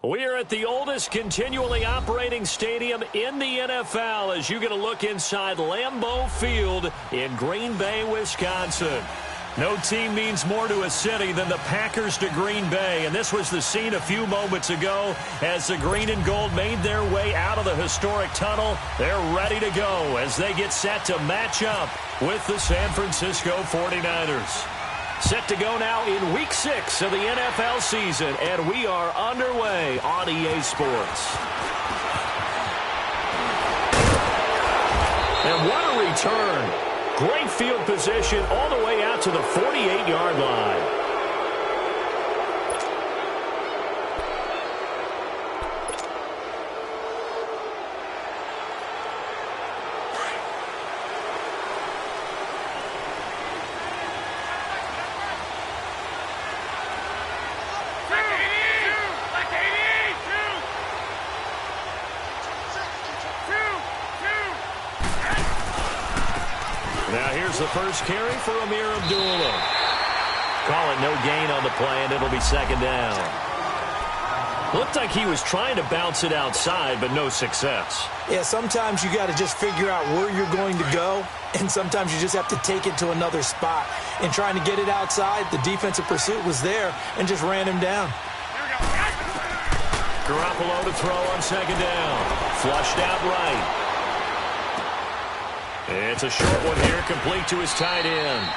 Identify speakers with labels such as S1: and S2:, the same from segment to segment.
S1: We are at the oldest continually operating stadium in the NFL as you get a look inside Lambeau Field in Green Bay, Wisconsin. No team means more to a city than the Packers to Green Bay, and this was the scene a few moments ago as the green and gold made their way out of the historic tunnel. They're ready to go as they get set to match up with the San Francisco 49ers. Set to go now in Week 6 of the NFL season, and we are underway on EA Sports. And what a return. Great field position all the way out to the 48-yard line. Now here's the first carry for Ameer Abdullah. Call it no gain on the play, and it'll be second down. Looked like he was trying to bounce it outside, but no success.
S2: Yeah, sometimes you got to just figure out where you're going to go, and sometimes you just have to take it to another spot. And trying to get it outside, the defensive pursuit was there and just ran him down.
S1: Garoppolo to throw on second down. Flushed out right. It's a short one here, complete to his tight end.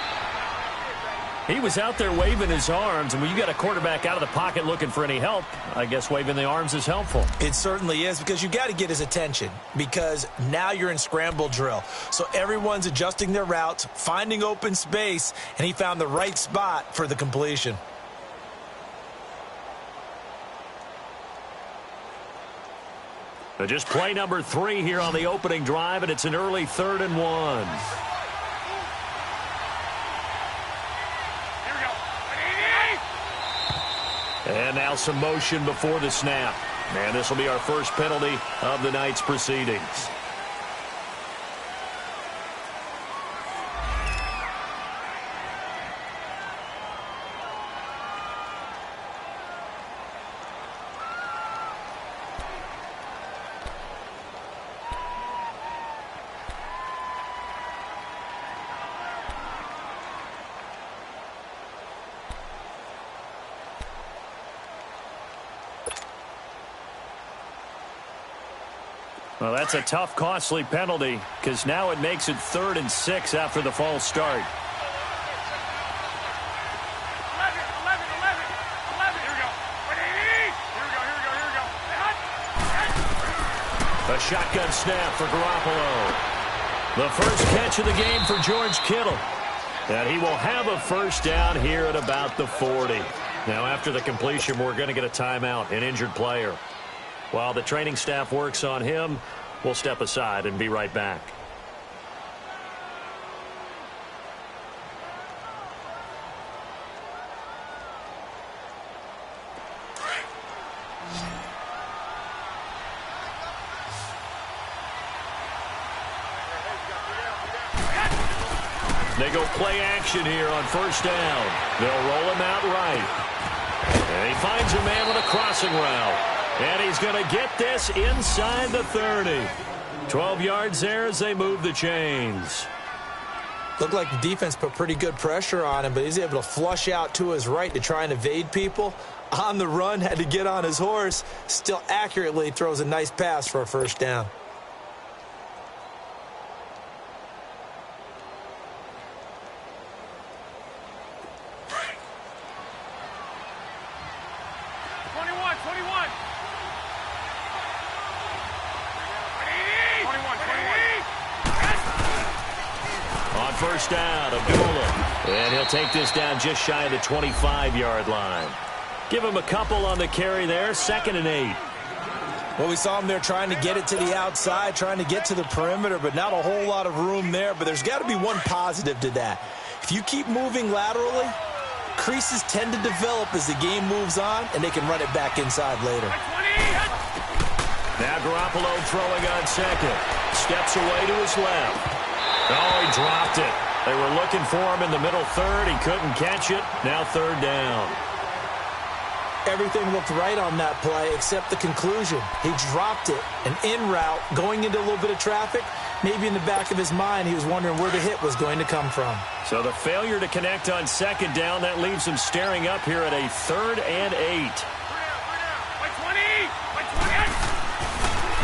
S1: He was out there waving his arms, and when you got a quarterback out of the pocket looking for any help, I guess waving the arms is helpful.
S2: It certainly is, because you got to get his attention, because now you're in scramble drill. So everyone's adjusting their routes, finding open space, and he found the right spot for the completion.
S1: Just play number 3 here on the opening drive, and it's an early 3rd and 1. And now some motion before the snap. And this will be our first penalty of the night's proceedings. Well, that's a tough, costly penalty because now it makes it 3rd and 6 after the false start. A shotgun snap for Garoppolo. The first catch of the game for George Kittle. And he will have a first down here at about the 40. Now, after the completion, we're going to get a timeout, an injured player. While the training staff works on him, we'll step aside and be right back. They go play action here on first down. They'll roll him out right. And he finds a man with a crossing route. And he's going to get this inside the 30. 12 yards there as they move the chains.
S2: Looked like the defense put pretty good pressure on him, but he's able to flush out to his right to try and evade people. On the run, had to get on his horse. Still accurately throws a nice pass for a first down.
S1: First down, Abdullah. And he'll take this down just shy of the 25-yard line. Give him a couple on the carry there, 2nd and 8.
S2: Well, we saw him there trying to get it to the outside, trying to get to the perimeter, but not a whole lot of room there. But there's got to be one positive to that. If you keep moving laterally, creases tend to develop as the game moves on, and they can run it back inside later.
S1: Now Garoppolo throwing on second. Steps away to his left. Oh, he dropped it. They were looking for him in the middle 3rd. He couldn't catch it. Now 3rd down.
S2: Everything looked right on that play except the conclusion. He dropped it, an in route, going into a little bit of traffic. Maybe in the back of his mind, he was wondering where the hit was going to come from.
S1: So the failure to connect on second down, that leaves him staring up here at a 3rd and 8.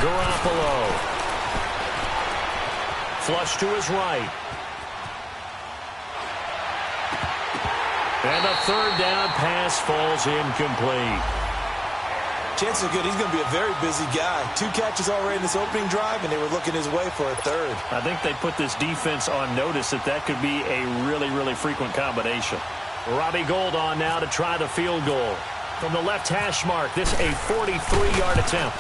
S1: Garoppolo. Flush to his right. And a 3rd down pass falls incomplete.
S2: Chances are good he's going to be a very busy guy. 2 catches already in this opening drive, and they were looking his way for a 3rd.
S1: I think they put this defense on notice that could be a really, really frequent combination. Robbie Gould on now to try the field goal. From the left hash mark, this a 43-yard attempt.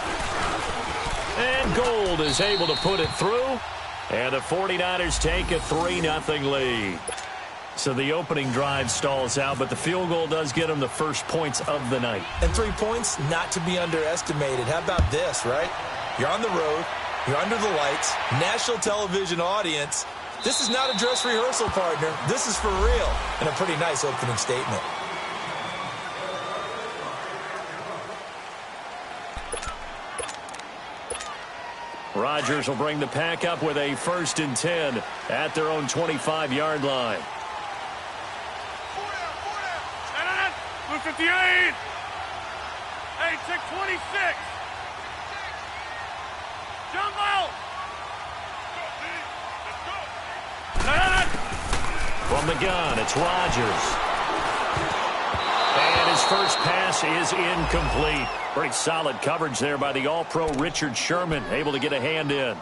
S1: And Gould is able to put it through. And the 49ers take a 3-0 lead. So the opening drive stalls out, but the field goal does get them the first points of the night.
S2: And 3 points, not to be underestimated. How about this, right? You're on the road. You're under the lights. National television audience. This is not a dress rehearsal, partner. This is for real. And a pretty nice opening statement.
S1: Rodgers will bring the pack up with a 1st and 10 at their own 25-yard line.
S3: 58. Hey, check 26. Jumbo.
S1: From the gun, it's Rodgers. And his first pass is incomplete. Pretty solid coverage there by the All-Pro Richard Sherman, able to get a hand in.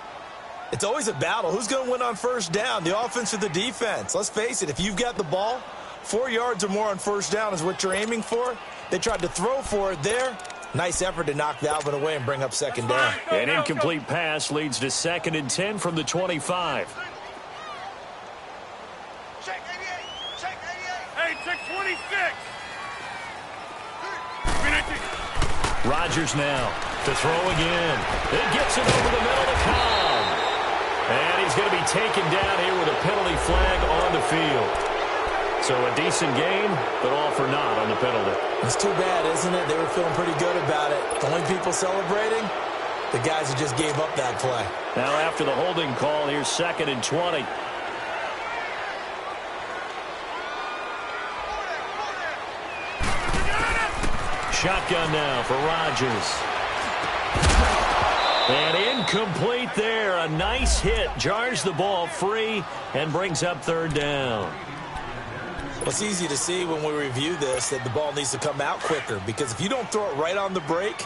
S2: It's always a battle. Who's going to win on 1st down, the offense or the defense? Let's face it, if you've got the ball, 4 yards or more on 1st down is what you're aiming for. They tried to throw for it there. Nice effort to knock that one away and bring up 2nd down.
S1: An incomplete pass leads to 2nd and 10 from the 25.
S3: Check 88. Check 88. Hey, check 26.
S1: Rodgers now to throw again. It gets it over the middle to Cobb. And he's going to be taken down here with a penalty flag on the field. So a decent game, but all for naught on the penalty.
S2: It's too bad, isn't it? They were feeling pretty good about it. The only people celebrating, the guys who just gave up that play.
S1: Now after the holding call, here's 2nd and 20. Shotgun now for Rodgers. And incomplete there. A nice hit. Jars the ball free and brings up 3rd down.
S2: Well, it's easy to see when we review this that the ball needs to come out quicker, because if you don't throw it right on the break,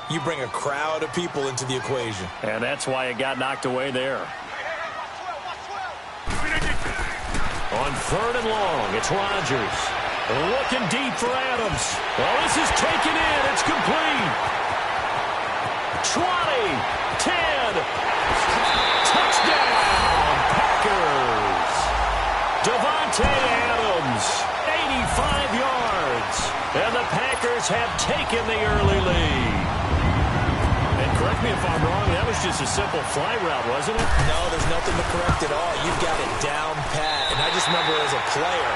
S2: you bring a crowd of people into the equation.
S1: And that's why it got knocked away there. On 3rd and long, it's Rodgers. Looking deep for Adams. Well, this is taken in. It's complete. 20, 10. Touchdown, Packers. Davante Adams, 85 yards. And the Packers have taken the early lead. And correct me if I'm wrong, that was just a simple fly route, wasn't it?
S2: No, there's nothing to correct at all. You've got it down pat. And I just remember as a player,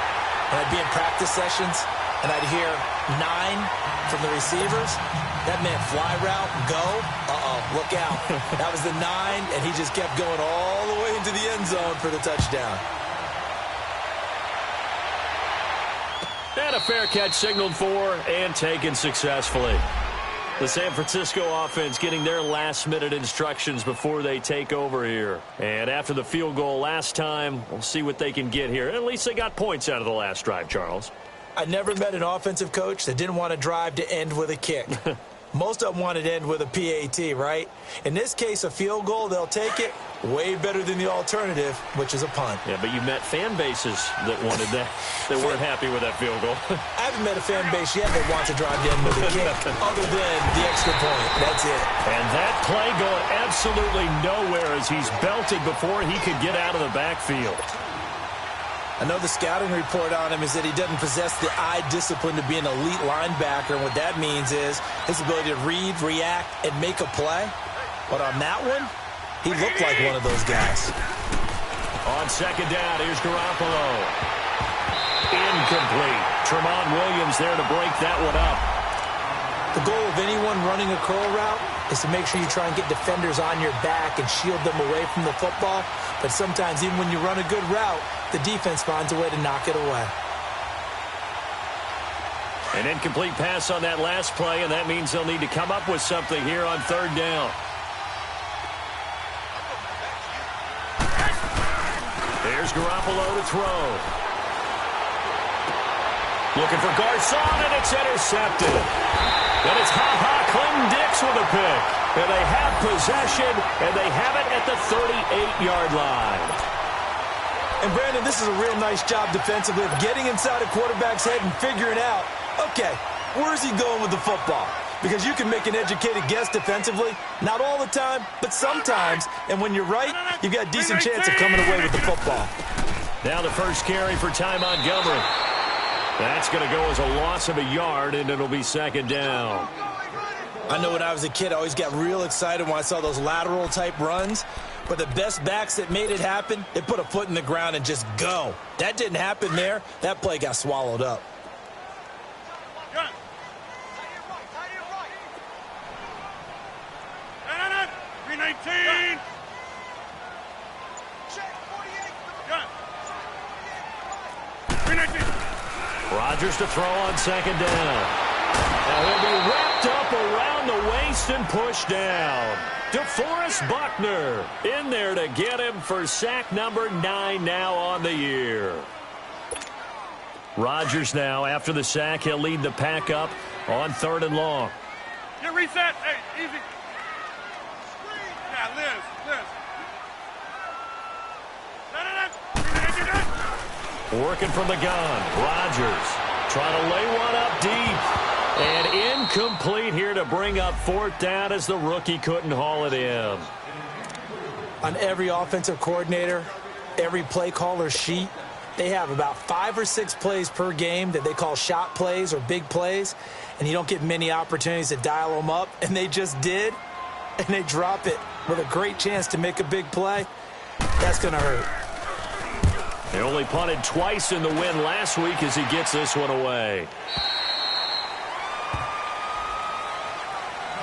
S2: and I'd be in practice sessions, and I'd hear 9 from the receivers. That meant fly route, go. Look out. That was the 9, and he just kept going all the way into the end zone for the touchdown.
S1: And a fair catch signaled for and taken successfully. The San Francisco offense getting their last-minute instructions before they take over here. And after the field goal last time, we'll see what they can get here. At least they got points out of the last drive, Charles.
S2: I never met an offensive coach that didn't want to drive to end with a kick. Most of them wanted to end with a PAT, right? In this case, a field goal, they'll take it. Way better than the alternative, which is a punt.
S1: Yeah, but you met fan bases that wanted that, that weren't happy with that field goal.
S2: I haven't met a fan base yet that wants to drive to end with a kick, other than the extra point. That's it.
S1: And that play going absolutely nowhere as he's belted before he could get out of the backfield.
S2: I know the scouting report on him is that he doesn't possess the eye discipline to be an elite linebacker, and what that means is his ability to read, react, and make a play. But on that one, he looked like one of those guys.
S1: On 2nd down, here's Garoppolo. Incomplete. Tramon Williams there to break that one up.
S2: The goal of anyone running a curl route is to make sure you try and get defenders on your back and shield them away from the football. But sometimes even when you run a good route, the defense finds a way to knock it away.
S1: An incomplete pass on that last play, and that means they'll need to come up with something here on third down. There's Garoppolo to throw. Looking for Garcon, and it's intercepted. And it's Clinton-Dix with a pick. And they have possession, and they have it at the 38-yard line.
S2: And, Brandon, this is a real nice job defensively of getting inside a quarterback's head and figuring out, okay, where's he going with the football? Because you can make an educated guess defensively. Not all the time, but sometimes. And when you're right, you've got a decent chance of coming away with the football.
S1: Now the first carry for Ty Montgomery. That's going to go as a loss of a yard, and it'll be second down.
S2: I know when I was a kid, I always got real excited when I saw those lateral-type runs. But the best backs that made it happen, they put a foot in the ground and just go. That didn't happen there. That play got swallowed up.
S3: 319.
S1: Rodgers to throw on second down. Now he'll be wrapped up around the waist and pushed down. DeForest Buckner in there to get him for sack number 9 now on the year. Rodgers now, after the sack, he'll lead the pack up on 3rd and long.
S3: Get reset. Hey, easy. Yeah, Liz.
S1: Working from the gun. Rodgers trying to lay one up deep. And incomplete here to bring up 4th down as the rookie couldn't haul it in.
S2: On every offensive coordinator, every play caller sheet, they have about 5 or 6 plays per game that they call shot plays or big plays, and you don't get many opportunities to dial them up, and they just did, and they drop it with a great chance to make a big play. That's going to hurt.
S1: They only punted twice in the win last week as he gets this one away.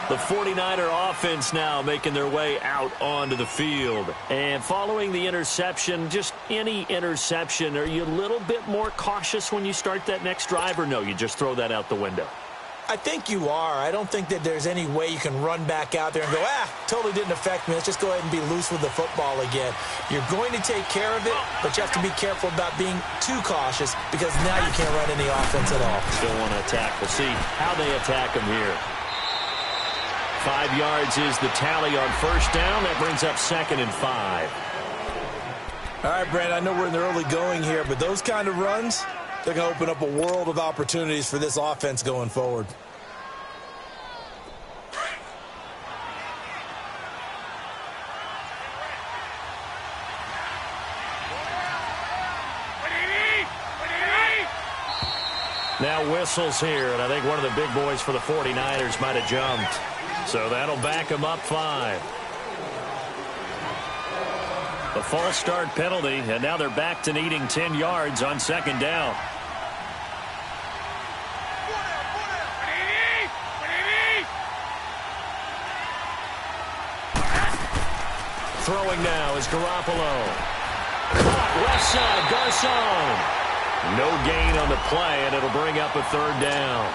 S1: The 49er offense now making their way out onto the field. And following the interception, just any interception, are you a little bit more cautious when you start that next drive, or no, you just throw that out the window?
S2: I think you are. I don't think that there's any way you can run back out there and go, totally didn't affect me. Let's just go ahead and be loose with the football again. You're going to take care of it, but you have to be careful about being too cautious because now you can't run any offense at all.
S1: Still want to attack. We'll see how they attack him here. 5 yards is the tally on 1st down. That brings up 2nd and 5.
S2: All right, Brandon, I know we're in the early going here, but those kind of runs, they're going to open up a world of opportunities for this offense going forward.
S1: Now whistles here, and I think one of the big boys for the 49ers might have jumped. So that'll back him up 5. A false start penalty, and now they're back to needing 10 yards on 2nd down. Throwing now is Garoppolo. Caught left side, Garcon. No gain on the play, and it'll bring up a 3rd down.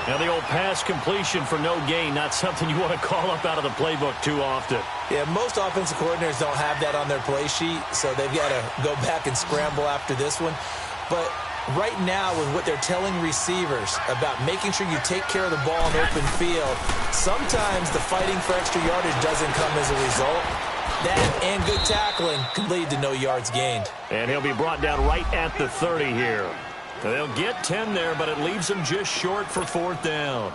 S1: Now, the old pass completion for no gain, not something you want to call up out of the playbook too often.
S2: Yeah, most offensive coordinators don't have that on their play sheet, so they've got to go back and scramble after this one. But right now, with what they're telling receivers about making sure you take care of the ball in open field, sometimes the fighting for extra yardage doesn't come as a result. That and good tackling can lead to no yards gained.
S1: And he'll be brought down right at the 30 here. They'll get 10 there, but it leaves them just short for 4th down.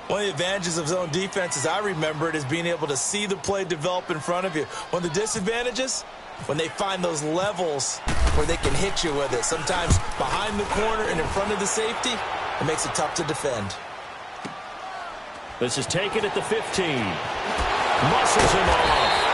S2: One of the advantages of zone defense, as I remember it, is being able to see the play develop in front of you. One of the disadvantages, when they find those levels where they can hit you with it, sometimes behind the corner and in front of the safety, it makes it tough to defend.
S1: This is taken at the 15. Muscles him off.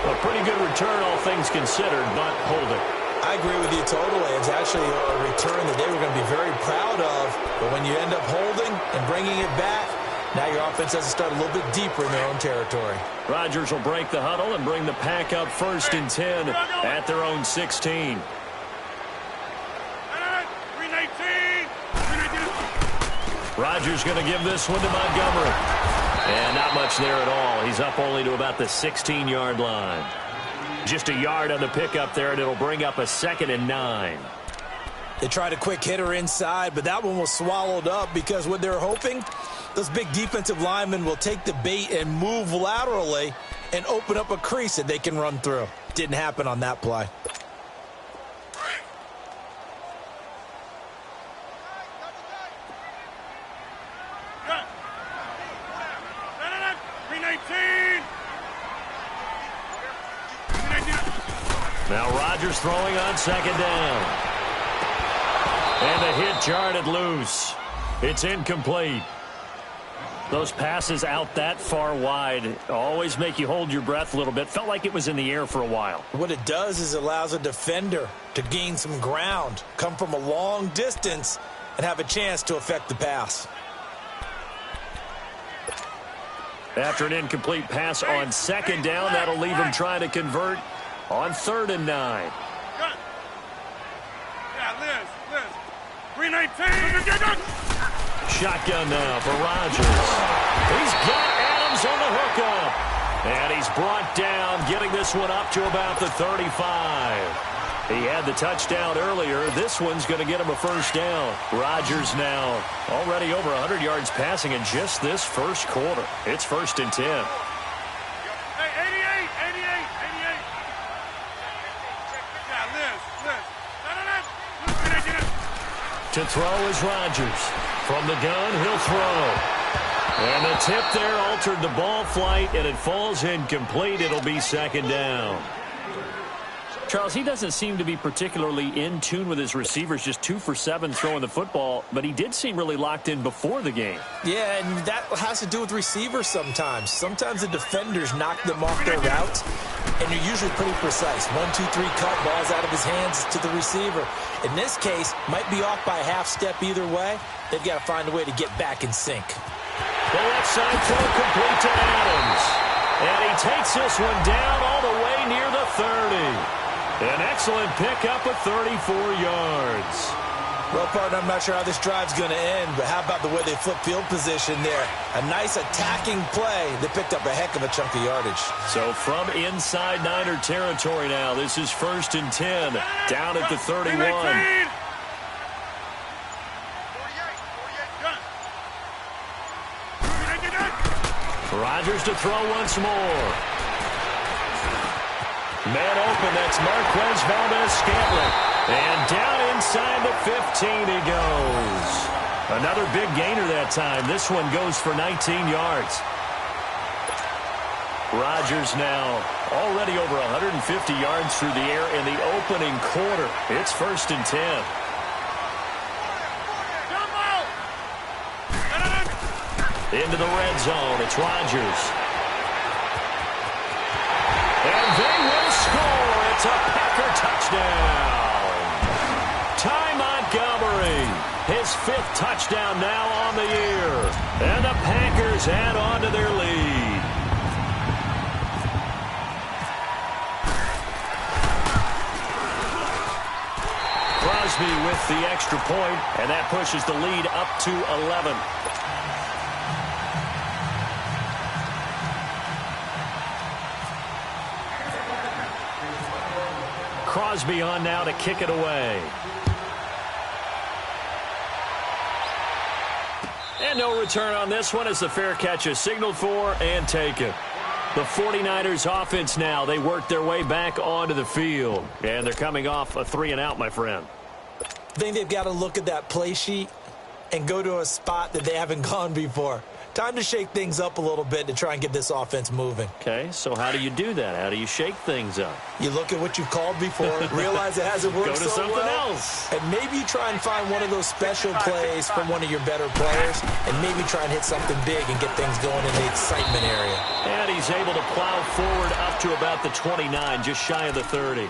S1: A pretty good return, all things considered, but holding.
S2: I agree with you totally. It's actually a return that they were going to be very proud of. But when you end up holding and bringing it back, now your offense has to start a little bit deeper in their own territory.
S1: Rodgers will break the huddle and bring the pack up 1st and 10 at their own 16. Rodgers going to give this one to Montgomery. And not much there at all. He's up only to about the 16-yard line. Just a yard on the pickup there, and it'll bring up a 2nd and 9.
S2: They tried a quick hitter inside, but that one was swallowed up because what they're hoping, those big defensive linemen will take the bait and move laterally and open up a crease that they can run through. Didn't happen on that play.
S1: Now Rodgers throwing on 2nd down. And the hit jarred it loose. It's incomplete. Those passes out that far wide always make you hold your breath a little bit. Felt like it was in the air for a while.
S2: What it does is it allows a defender to gain some ground, come from a long distance, and have a chance to affect the pass.
S1: After an incomplete pass on 2nd down, that'll leave him trying to convert on 3rd and 9.
S3: Yeah, Liz. 319.
S1: Shotgun now for Rodgers. He's got Adams on the hookup. And he's brought down, getting this one up to about the 35. He had the touchdown earlier. This one's going to get him a 1st down. Rodgers now already over 100 yards passing in just this first quarter. It's 1st and 10.
S3: Hey, 88. Yeah, Liz.
S1: To throw is Rodgers. From the gun, he'll throw. And the tip there altered the ball flight, and it falls incomplete. It'll be 2nd down. Charles, he doesn't seem to be particularly in tune with his receivers, just 2 for 7 throwing the football, but he did seem really locked in before the game.
S2: Yeah, and that has to do with receivers sometimes. Sometimes the defenders knock them off their routes, and you're usually pretty precise. 1, 2, 3 cut, balls out of his hands to the receiver. In this case, might be off by a half step either way. They've got to find a way to get back in sync.
S1: The left side throw complete to Adams. And he takes this one down all the way near the 30. An excellent pickup of 34 yards.
S2: Well, partner, I'm not sure how this drive's going to end, but how about the way they flip field position there? A nice attacking play. They picked up a heck of a chunk of yardage.
S1: So from inside Niner territory now, this is 1st and 10, down at the 31. Rodgers to throw once more. Man open, that's Marquez Valdez-Scantling. And down inside the 15 he goes. Another big gainer that time. This one goes for 19 yards. Rodgers now already over 150 yards through the air in the opening quarter. It's 1st and 10. Into the red zone. It's Rodgers. And they will score. It's a Packer touchdown. Ty Montgomery, his 5th touchdown now on the year. And the Packers add on to their lead. Crosby with the extra point, and that pushes the lead up to 11. Crosby on now to kick it away. And no return on this one as the fair catch is signaled for and taken. The 49ers offense now, they work their way back onto the field. And they're coming off a 3-and-out, my friend.
S2: I think they've got to look at that play sheet and go to a spot that they haven't gone before. Time to shake things up a little bit to try and get this offense moving.
S1: Okay, so how do you do that? How do you shake things up?
S2: You look at what you've called before, realize it hasn't worked
S1: Go to
S2: so
S1: something
S2: well,
S1: else.
S2: and maybe you try and find one of those special plays from one of your better players, and maybe try and hit something big and get things going in the excitement area.
S1: And he's able to plow forward up to about the 29, just shy of the 30.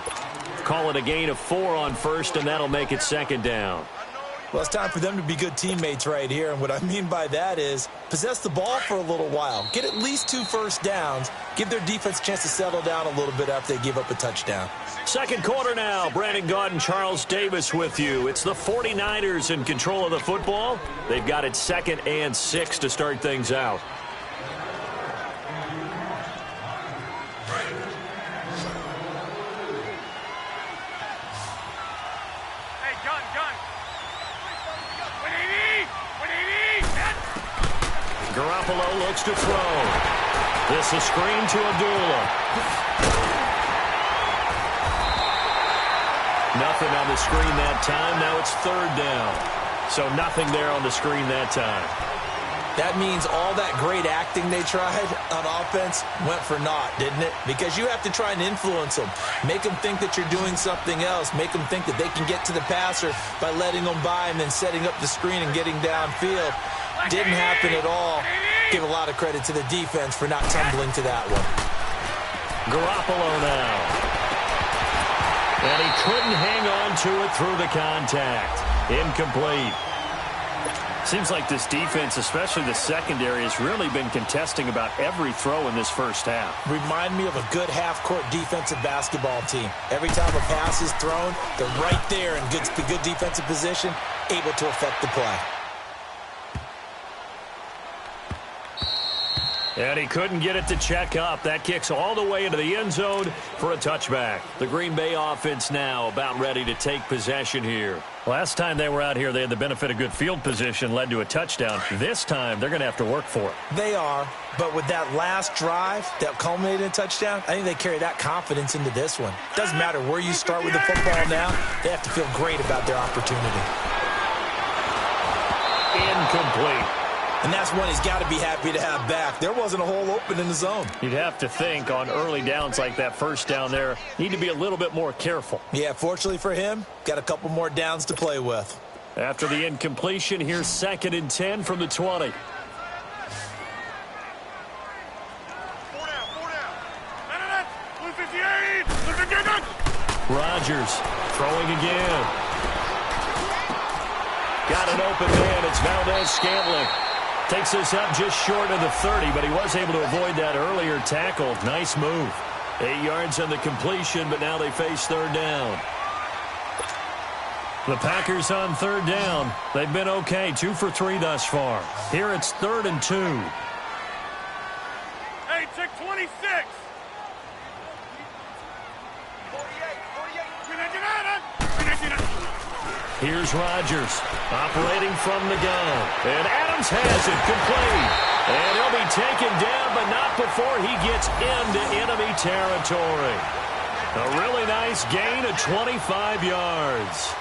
S1: Call it a gain of 4 on first, and that'll make it second down.
S2: Well, it's time for them to be good teammates right here, and what I mean by that is possess the ball for a little while. Get at least 2 first downs. Give their defense a chance to settle down a little bit after they give up a touchdown.
S1: Second quarter now. Brandon Gaudin and Charles Davis with you. It's the 49ers in control of the football. They've got it 2nd and 6 to start things out. Garoppolo looks to throw. This is screen to Abdullah. Nothing on the screen that time. Now it's 3rd down. So nothing there on the screen that time.
S2: That means all that great acting they tried on offense went for naught, didn't it? Because you have to try and influence them. Make them think that you're doing something else. Make them think that they can get to the passer by letting them by and then setting up the screen and getting downfield. Didn't happen at all. Give a lot of credit to the defense for not tumbling to that one.
S1: Garoppolo now. And he couldn't hang on to it through the contact. Incomplete. Seems like this defense, especially the secondary, has really been contesting about every throw in this first half.
S2: Remind me of a good half-court defensive basketball team. Every time a pass is thrown, they're right there in good defensive position, able to affect the play.
S1: And he couldn't get it to check up. That kicks all the way into the end zone for a touchback. The Green Bay offense now about ready to take possession here. Last time they were out here, they had the benefit of good field position, led to a touchdown. This time, they're going to have to work for it.
S2: They are, but with that last drive that culminated in a touchdown, I think they carry that confidence into this one. Doesn't matter where you start with the football now, they have to feel great about their opportunity.
S1: Incomplete.
S2: And that's one he's got to be happy to have back. There wasn't a hole open in the zone.
S1: You'd have to think on early downs like that first down there, need to be a little bit more careful.
S2: Yeah, fortunately for him, got a couple more downs to play with.
S1: After the incompletion, here's 2nd and 10 from the 20.
S3: 4 down. Blue 58. Blue 58.
S1: Rodgers throwing again. Got an open man. It's Valdez-Scantling. Takes this up just short of the 30, but he was able to avoid that earlier tackle. Nice move. 8 yards on the completion, but now they face 3rd down. The Packers on 3rd down. They've been okay, 2 for 3 thus far. Here it's 3rd and 2.
S3: Hey, check 26. 48.
S1: Here's Rodgers operating from the gun. And Adams has it complete. And he'll be taken down, but not before he gets into enemy territory. A really nice gain of 25 yards.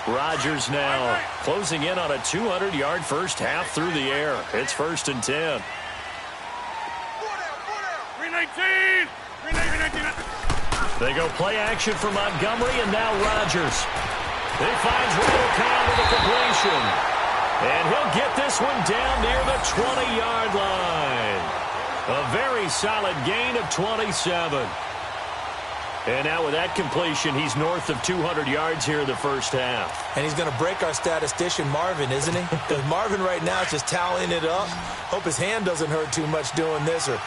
S1: Rodgers now closing in on a 200-yard first half through the air. It's 1st and 10.
S3: 319.
S1: They go play action for Montgomery, and now Rodgers. He finds Randall Cobb with a completion. And he'll get this one down near the 20-yard line. A very solid gain of 27. And now with that completion, he's north of 200 yards here in the first half.
S2: And he's going to break our statistician Marvin, isn't he? Because Marvin right now is just tallying it up. Hope his hand doesn't hurt too much doing this or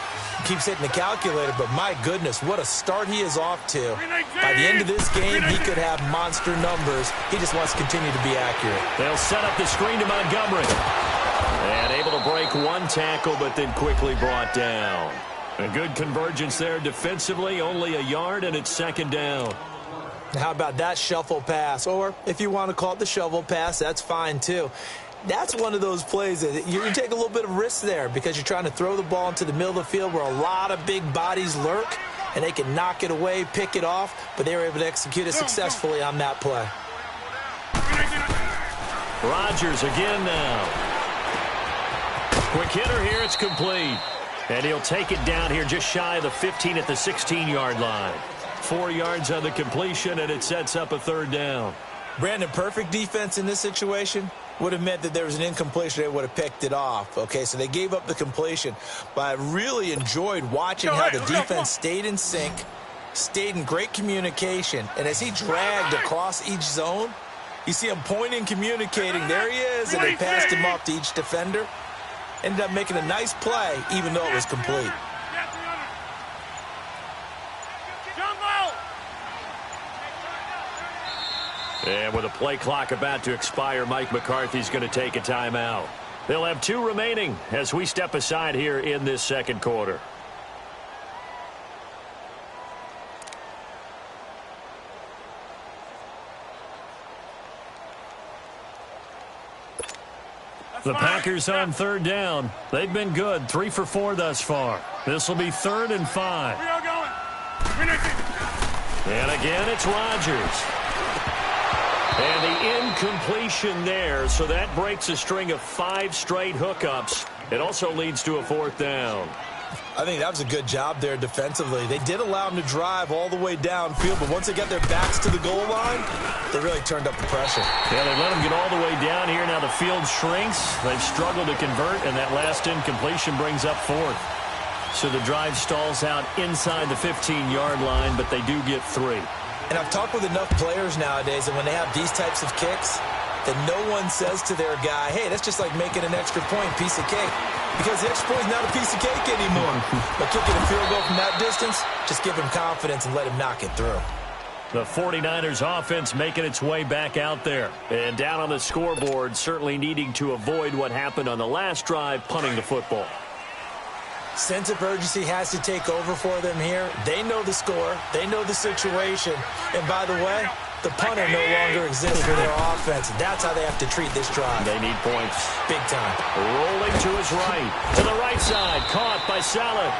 S2: keeps hitting the calculator. But my goodness, what a start he is off to. By the end of this game, he could have monster numbers. He just wants to continue to be accurate.
S1: They'll set up the screen to Montgomery. And able to break one tackle, but then quickly brought down. A good convergence there defensively, only a yard, and it's 2nd down.
S2: How about that shuffle pass? Or if you want to call it the shovel pass, that's fine too. That's one of those plays that you take a little bit of risk there because you're trying to throw the ball into the middle of the field where a lot of big bodies lurk, and they can knock it away, pick it off, but they were able to execute it successfully on that play.
S1: Rodgers again now. Quick hitter here, it's complete. And he'll take it down here just shy of the 15 at the 16-yard line. 4 yards on the completion, and it sets up a 3rd down.
S2: Brandon, perfect defense in this situation. would have meant that there was an incompletion. They would have picked it off. Okay, so they gave up the completion. But I really enjoyed watching how the defense stayed in sync, stayed in great communication. And as he dragged across each zone, you see him pointing, communicating. There he is, and they passed him off to each defender. Ended up making a nice play, even though it was complete.
S1: And with a play clock about to expire, Mike McCarthy's going to take a timeout. They'll have 2 remaining as we step aside here in this second quarter. The Packers on 3rd down. They've been good, 3 for 4 thus far. This will be 3rd and 5.
S3: We are going.
S1: And again, it's Rodgers. And the incompletion there, so that breaks a string of 5 straight hookups. It also leads to a 4th down.
S2: I think that was a good job there defensively. They did allow them to drive all the way downfield, but once they got their backs to the goal line, they really turned up the pressure.
S1: Yeah, they let them get all the way down here. Now the field shrinks. They've struggled to convert, and that last incompletion brings up 4th. So the drive stalls out inside the 15-yard line, but they do get 3.
S2: And I've talked with enough players nowadays that when they have these types of kicks, that no one says to their guy, hey, that's just like making an extra point, piece of cake. Because the extra point is not a piece of cake anymore. But kicking a field goal from that distance, just give him confidence and let him knock it through.
S1: The 49ers offense making its way back out there. And down on the scoreboard, certainly needing to avoid what happened on the last drive, punting the football.
S2: Sense of urgency has to take over for them here. They know the score. They know the situation. And by the way, the punter no longer exists for their offense. That's how they have to treat this drive.
S1: They need points.
S2: Big time.
S1: Rolling to his right. To the right side. Caught by Saleh.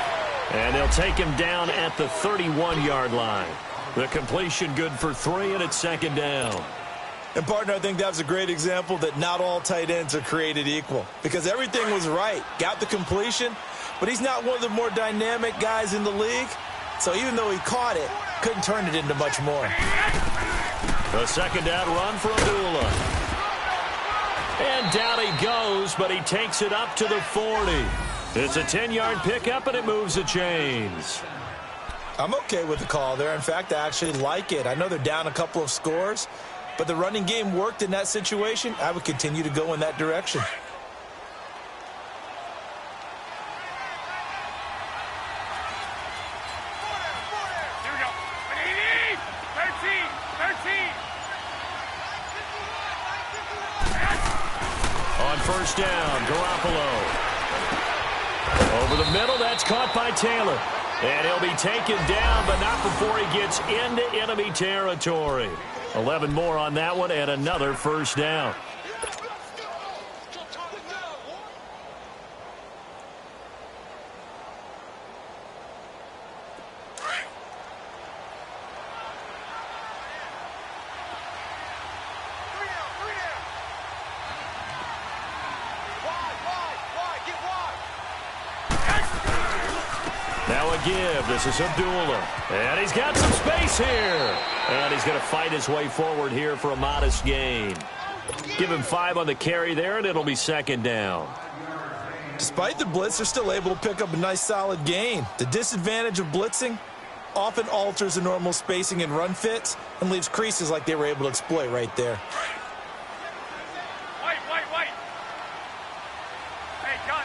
S1: And they'll take him down at the 31-yard line. The completion good for 3, and it's 2nd down.
S2: And, partner, I think that was a great example that not all tight ends are created equal. Because everything was right. Got the completion. But he's not one of the more dynamic guys in the league. So even though he caught it, couldn't turn it into much more.
S1: The 2nd down run for Abdullah. And down he goes, but he takes it up to the 40. It's a 10-yard pickup, and it moves the chains.
S2: I'm okay with the call there. In fact, I actually like it. I know they're down a couple of scores, but the running game worked in that situation. I would continue to go in that direction.
S1: First down, Garoppolo. Over the middle, that's caught by Taylor. And he'll be taken down, but not before he gets into enemy territory. 11 more on that one, and another first down. Give. This is Abdullah. And he's got some space here. And he's going to fight his way forward here for a modest gain. Give him 5 on the carry there, and it'll be 2nd down.
S2: Despite the blitz, they're still able to pick up a nice solid gain. The disadvantage of blitzing often alters the normal spacing and run fits and leaves creases like they were able to exploit right there.
S3: White. Hey, gun.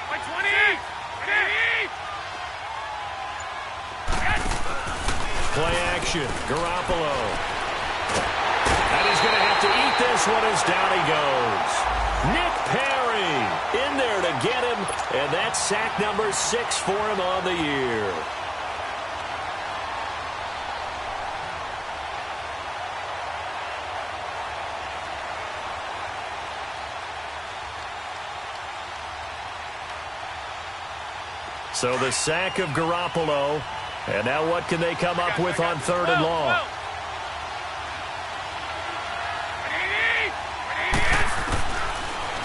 S3: White 20.
S1: Play action. Garoppolo. And he's going to have to eat this one as down he goes. Nick Perry in there to get him, and that's sack number 6 for him on the year. So the sack of Garoppolo. And now what can they come up with on 3rd and long?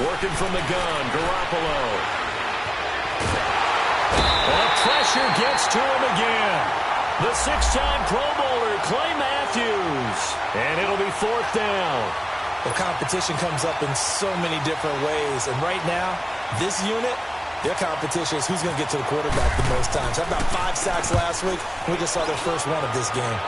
S1: Working from the gun, Garoppolo. And pressure gets to him again. The 6-time Pro Bowler, Clay Matthews. And it'll be 4th down.
S2: The competition comes up in so many different ways. And right now, this unit, their competition is who's going to get to the quarterback the most times. How about 5 sacks last week? We just saw their first one of this game.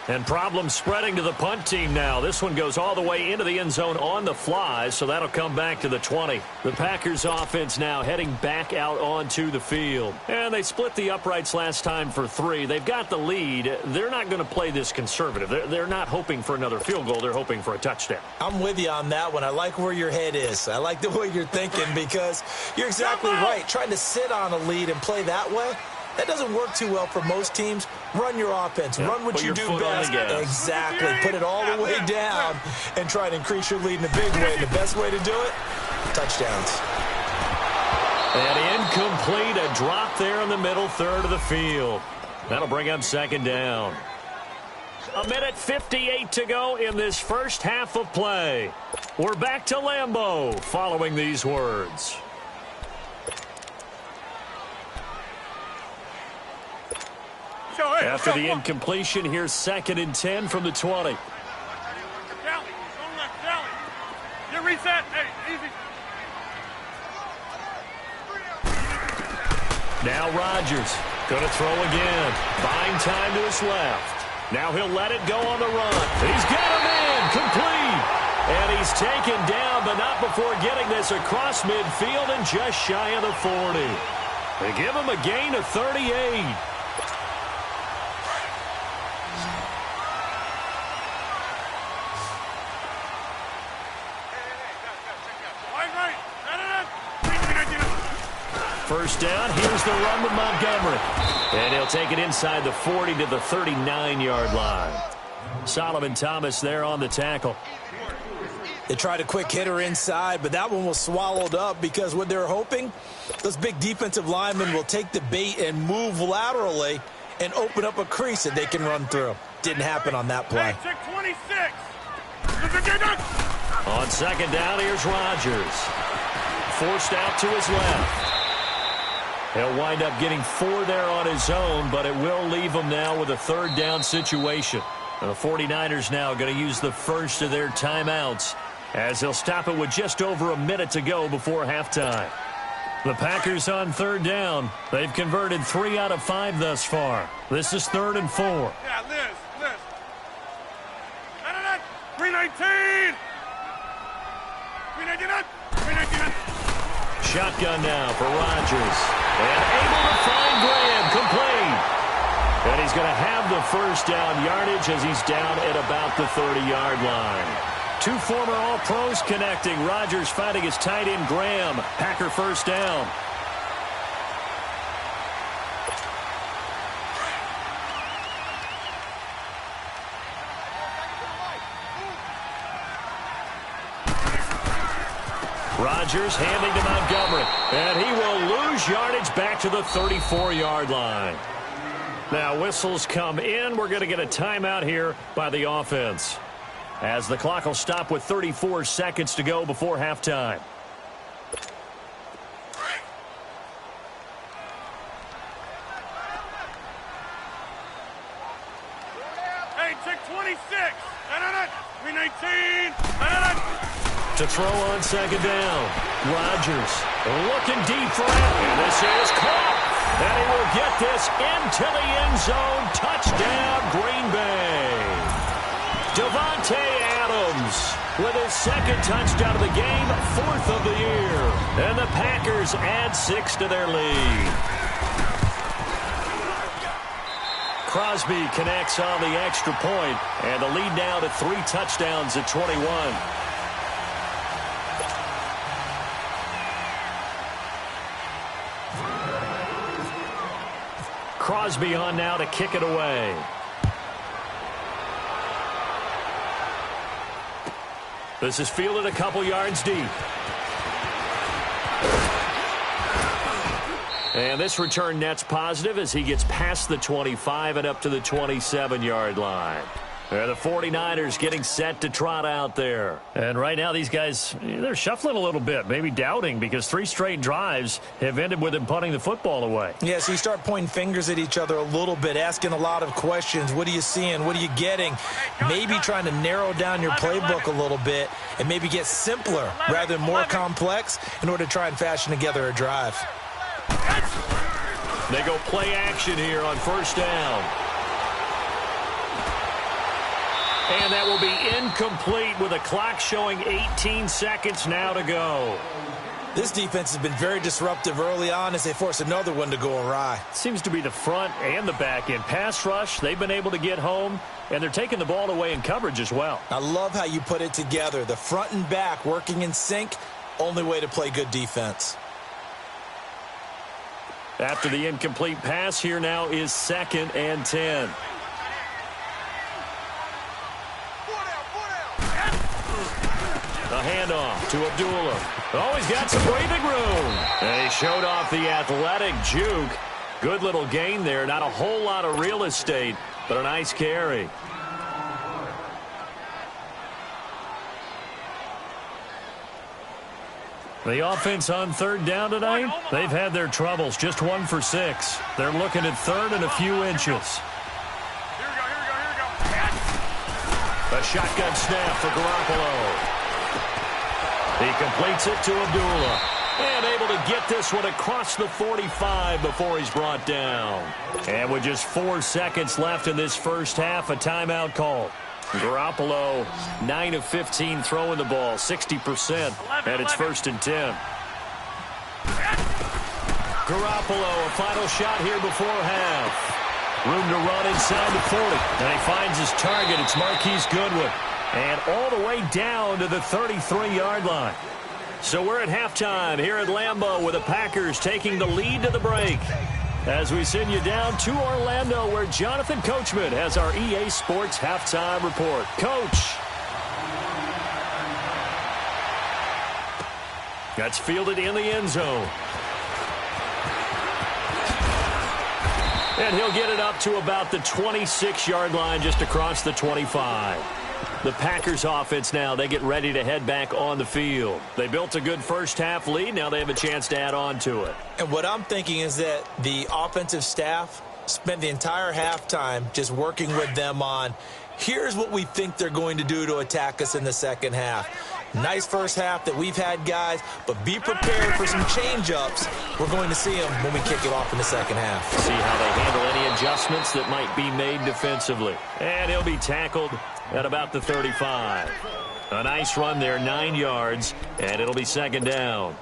S1: And problems spreading to the punt team now. This one goes all the way into the end zone on the fly, so that'll come back to the 20. The Packers offense now heading back out onto the field. And they split the uprights last time for 3. They've got the lead. They're not going to play this conservative. They're not hoping for another field goal. They're hoping for a touchdown.
S2: I'm with you on that one. I like where your head is. I like the way you're thinking because you're exactly right. Trying to sit on a lead and play that way, that doesn't work too well for most teams. Run your offense. Yep. Run what you do best. Exactly. Put it all the way down and try to increase your lead in a big way. And the best way to do it, touchdowns.
S1: And incomplete. A drop there in the middle third of the field. That'll bring up 2nd down. 1:58 to go in this first half of play. We're back to Lambeau following these words. After the incompletion, here's 2nd and 10 from the 20.
S3: Sally, don't let Sally. You reset. Hey, easy.
S1: Now Rodgers going to throw again. Buying time to his left. Now he'll let it go on the run. He's got a man complete. And he's taken down, but not before getting this across midfield and just shy of the 40. They give him a gain of 38. First down, here's the run with Montgomery. And he'll take it inside the 40 to the 39-yard line. Solomon Thomas there on the tackle.
S2: They tried a quick hitter inside, but that one was swallowed up because what they're hoping, those big defensive linemen will take the bait and move laterally and open up a crease that they can run through. Didn't happen on that play.
S3: Hey, 26.
S1: On 2nd down, here's Rodgers. Forced out to his left. He'll wind up getting 4 there on his own, but it will leave him now with a 3rd down situation. The 49ers now going to use the first of their timeouts as they'll stop it with just over a minute to go before halftime. The Packers on 3rd down. They've converted 3 out of 5 thus far. This is 3rd and 4.
S3: Yeah, Liz. 319. 319.
S1: Shotgun now for Rodgers. And able to find Graham, complete. And he's going to have the first down yardage as he's down at about the 30-yard line. 2 former All-Pros connecting. Rodgers finding his tight end Graham. Packer first down. Rodgers handing to Montgomery. And he will lose yardage back to the 34-yard line. Now whistles come in. We're going to get a timeout here by the offense, as the clock will stop with 34 seconds to go before halftime.
S3: Hey, check 26. 319.
S1: To throw on 2nd down. Rodgers looking deep for it. And this is caught. And he will get this into the end zone. Touchdown, Green Bay. Davante Adams with his 2nd touchdown of the game, 4th of the year. And the Packers add 6 to their lead. Crosby connects on the extra point, and the lead now to 3 touchdowns at 21. Crosby on now to kick it away. This is fielded a couple yards deep. And this return net's positive as he gets past the 25 and up to the 27-yard line. The 49ers getting set to trot out there.
S4: And right now these guys, they're shuffling a little bit, maybe doubting, because 3 straight drives have ended with them punting the football away.
S2: Yeah, so you start pointing fingers at each other a little bit, asking a lot of questions. What are you seeing? What are you getting? Maybe trying to narrow down your playbook a little bit and maybe get simpler rather than more complex in order to try and fashion together a drive.
S1: They go play action here on first down. And that will be incomplete with a clock showing 18 seconds now to go.
S2: This defense has been very disruptive early on as they force another one to go awry.
S4: Seems to be the front and the back end. Pass rush, they've been able to get home, and they're taking the ball away in coverage as well.
S2: I love how you put it together. The front and back working in sync, only way to play good defense.
S1: After the incomplete pass, here now is 2nd and 10. A handoff to Abdullah. Oh, he's got some breathing room. And he showed off the athletic juke. Good little gain there. Not a whole lot of real estate, but a nice carry.
S4: The offense on 3rd down tonight, they've had their troubles. Just 1 for 6. They're looking at 3rd and a few inches.
S3: Here we go.
S1: A shotgun snap for Garoppolo. He completes it to Abdullah. And able to get this one across the 45 before he's brought down. And with just 4 seconds left in this first half, a timeout call. Garoppolo, 9 of 15 throwing the ball, 60%, and it's 1st and 10. Garoppolo, a final shot here before half. Room to run inside the 40. And he finds his target. It's Marquise Goodwin. And all the way down to the 33-yard line. So we're at halftime here at Lambeau with the Packers taking the lead to the break. As we send you down to Orlando where Jonathan Coachman has our EA Sports halftime report. Coach. That's fielded in the end zone. And he'll get it up to about the 26-yard line just across the 25. The Packers offense now, they get ready to head back on the field. They built a good first half lead. Now they have a chance to add on to it.
S2: And what I'm thinking is that the offensive staff spent the entire halftime just working with them on, here's what we think they're going to do to attack us in the second half. Nice first half that we've had, guys, but be prepared for some change-ups. We're going to see them when we kick it off in the second half.
S1: See how they handle any adjustments that might be made defensively. And he'll be tackled at about the 35. A nice run there, 9 yards, and it'll be 2nd down.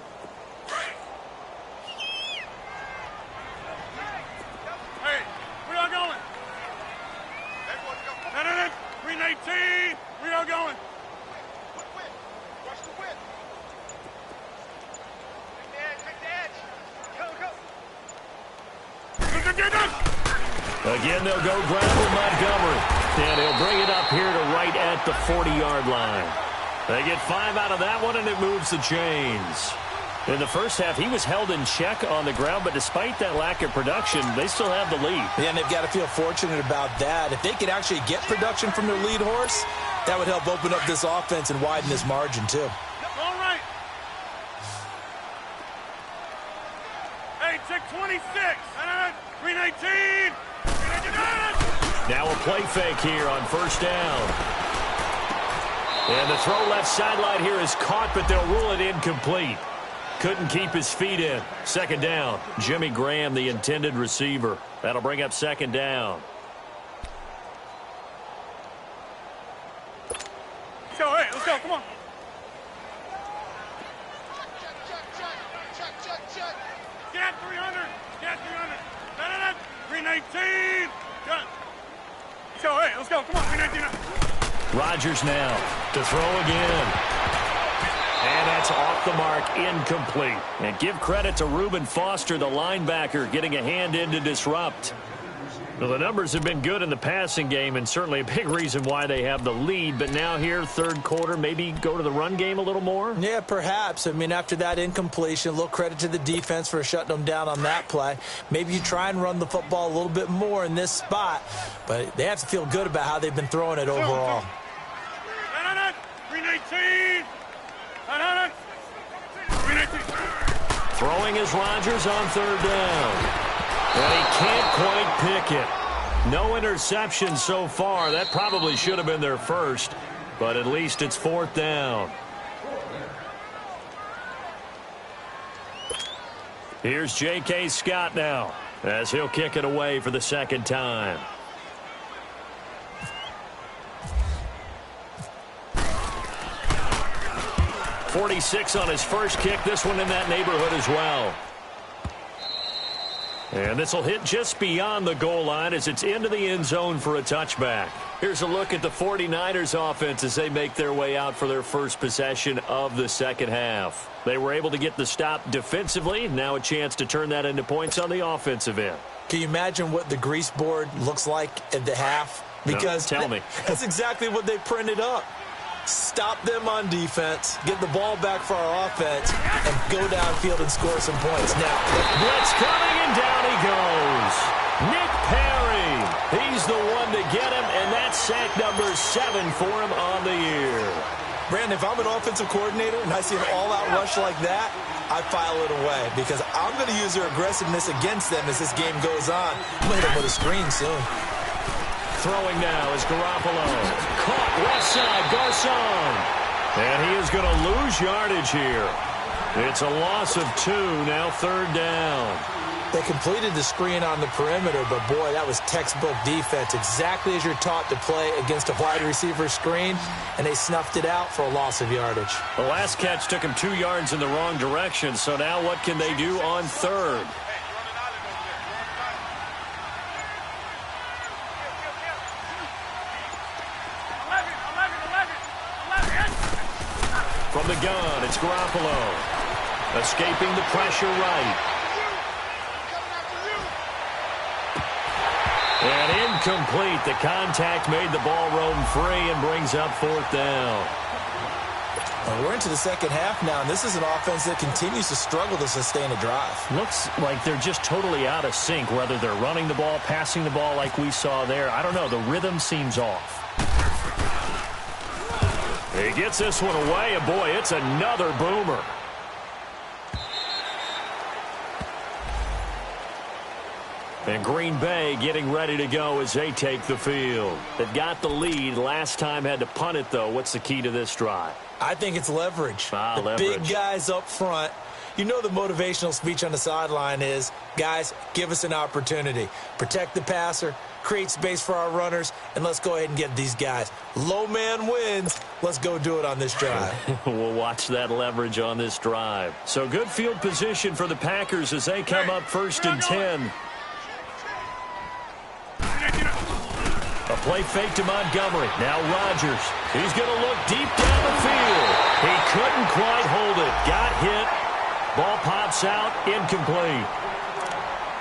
S3: Hey, we are going. Green 18, we are going.
S1: Again, they'll go ground with Montgomery. And he'll bring it up here to right at the 40-yard line. They get 5 out of that one, and it moves the chains. In the first half, he was held in check on the ground, but despite that lack of production, they still have the lead.
S2: Yeah, and they've got to feel fortunate about that. If they could actually get production from their lead horse, that would help open up this offense and widen this margin, too.
S3: All right. Hey, check 26. Green 18.
S1: Now a play fake here on first down. And the throw left sideline here is caught, but they'll rule it incomplete. Couldn't keep his feet in. 2nd down. Jimmy Graham, the intended receiver. That'll bring up 2nd down.
S3: So, hey, let's go. Come on. Get 300. Get 300. Green 18. Done. So, hey, let's go. Come on. Green 19.
S1: Rodgers now to throw again. And that's off the mark, incomplete. And give credit to Reuben Foster, the linebacker, getting a hand in to disrupt. Well, the numbers have been good in the passing game and certainly a big reason why they have the lead. But now here, third quarter, maybe go to the run game a little more?
S2: Yeah, perhaps. I mean, after that incompletion, a little credit to the defense for shutting them down on that play. Maybe you try and run the football a little bit more in this spot. But they have to feel good about how they've been throwing it overall.
S3: 319. 319.
S1: Throwing is Rodgers on third down. And he can't quite pick it. No interception so far. That probably should have been their first, but at least it's fourth down. Here's J.K. Scott now as he'll kick it away for the second time. .46 on his first kick. This one in that neighborhood as well. And this will hit just beyond the goal line as it's into the end zone for a touchback. Here's a look at the 49ers offense as they make their way out for their first possession of the second half. They were able to get the stop defensively. Now a chance to turn that into points on the offensive end.
S2: Can you imagine what the grease board looks like at the half? Because
S1: no, tell me.
S2: That's exactly what they printed up. Stop them on defense, get the ball back for our offense, and go downfield and score some points. Now,
S1: blitz coming, and down he goes. Nick Perry. He's the one to get him, and that's sack number 7 for him on the year.
S2: Brandon, if I'm an offensive coordinator and I see an all-out rush like that, I file it away because I'm going to use their aggressiveness against them as this game goes on. I'm going to hit them with a screen soon.
S1: Throwing now is Garoppolo. Caught left side, Garcon. And he is going to lose yardage here. It's a loss of 2, now third down.
S2: They completed the screen on the perimeter, but boy, that was textbook defense. Exactly as you're taught to play against a wide receiver screen, and they snuffed it out for a loss of yardage.
S1: The last catch took him 2 yards in the wrong direction, so now what can they do on third? From the gun, it's Garoppolo. Escaping the pressure right. And incomplete. The contact made the ball roam free and brings up fourth down.
S2: Well, we're into the second half now, and this is an offense that continues to struggle to sustain a drive.
S1: Looks like they're just totally out of sync, whether they're running the ball, passing the ball like we saw there. I don't know. The rhythm seems off. He gets this one away, and boy, it's another boomer. And Green Bay getting ready to go as they take the field. They've got the lead. Last time had to punt it, though. What's the key to this drive?
S2: I think it's leverage.
S1: Leverage.
S2: Big guys up front. You know the motivational speech on the sideline is, guys, give us an opportunity. Protect the passer, create space for our runners, and let's go ahead and get these guys. Low man wins. Let's go do it on this drive.
S1: We'll watch that leverage on this drive. So good field position for the Packers as they come up first and 10. A play fake to Montgomery. Now Rodgers. He's going to look deep down the field. He couldn't quite hold it. Got hit. Ball pops out. Incomplete.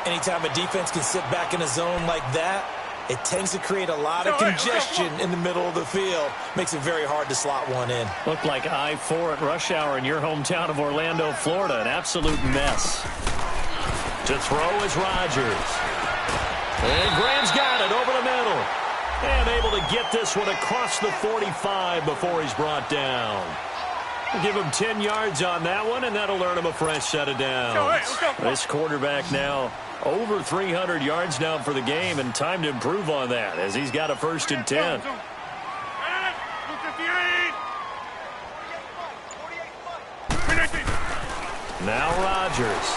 S2: Anytime a defense can sit back in a zone like that, it tends to create a lot of congestion in the middle of the field. Makes it very hard to slot one in.
S1: Looked like I-4 at rush hour in your hometown of Orlando, Florida. An absolute mess. To throw is Rodgers. And Graham's got it over the middle. And able to get this one across the 45 before he's brought down. We'll give him 10 yards on that one, and that'll earn him a fresh set of downs. This quarterback now over 300 yards now for the game, and time to improve on that as he's got a first and 10. Now Rodgers.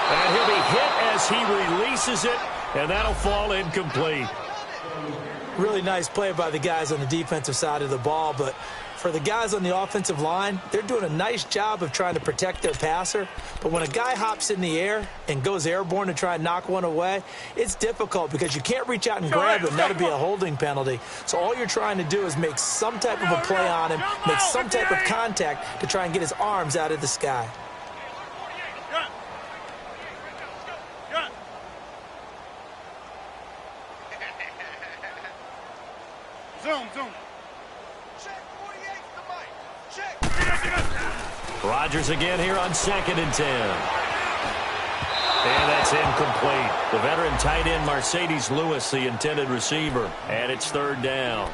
S1: And he'll be hit as he releases it, and that'll fall incomplete.
S2: Really nice play by the guys on the defensive side of the ball, but for the guys on the offensive line, they're doing a nice job of trying to protect their passer. But when a guy hops in the air and goes airborne to try and knock one away, it's difficult because you can't reach out and grab him. That'll be a holding penalty. So all you're trying to do is make some type of a play on him, make some type of contact to try and get his arms out of the sky.
S3: Zoom.
S5: Check 48, the mic. Check.
S1: Rodgers again here on 2nd and 10. And that's incomplete. The veteran tight end Mercedes Lewis, the intended receiver. And it's 3rd down.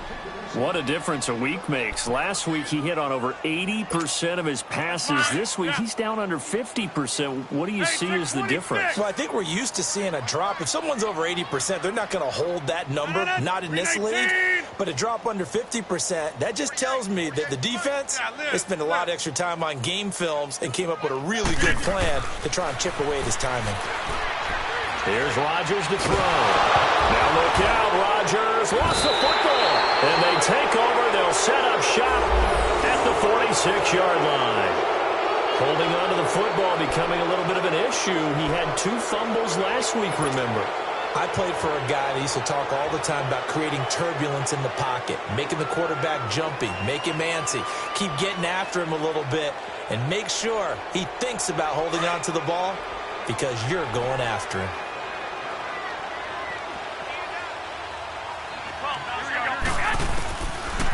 S4: What a difference a week makes. Last week he hit on over 80% of his passes. This week he's down under 50%. What do you see as the difference?
S2: Well, I think we're used to seeing a drop. If someone's over 80%, they're not going to hold that number, not in this league. But a drop under 50%, that just tells me that the defense, they spent a lot of extra time on game films and came up with a really good plan to try and chip away at his timing.
S1: Here's Rodgers to throw. Now look out, Rodgers lost the football. And they take over. They'll set up shop at the 46-yard line. Holding on to the football becoming a little bit of an issue. He had 2 fumbles last week, remember.
S2: I played for a guy that used to talk all the time about creating turbulence in the pocket, making the quarterback jumpy, make him antsy, keep getting after him a little bit, and make sure he thinks about holding on to the ball because you're going after him.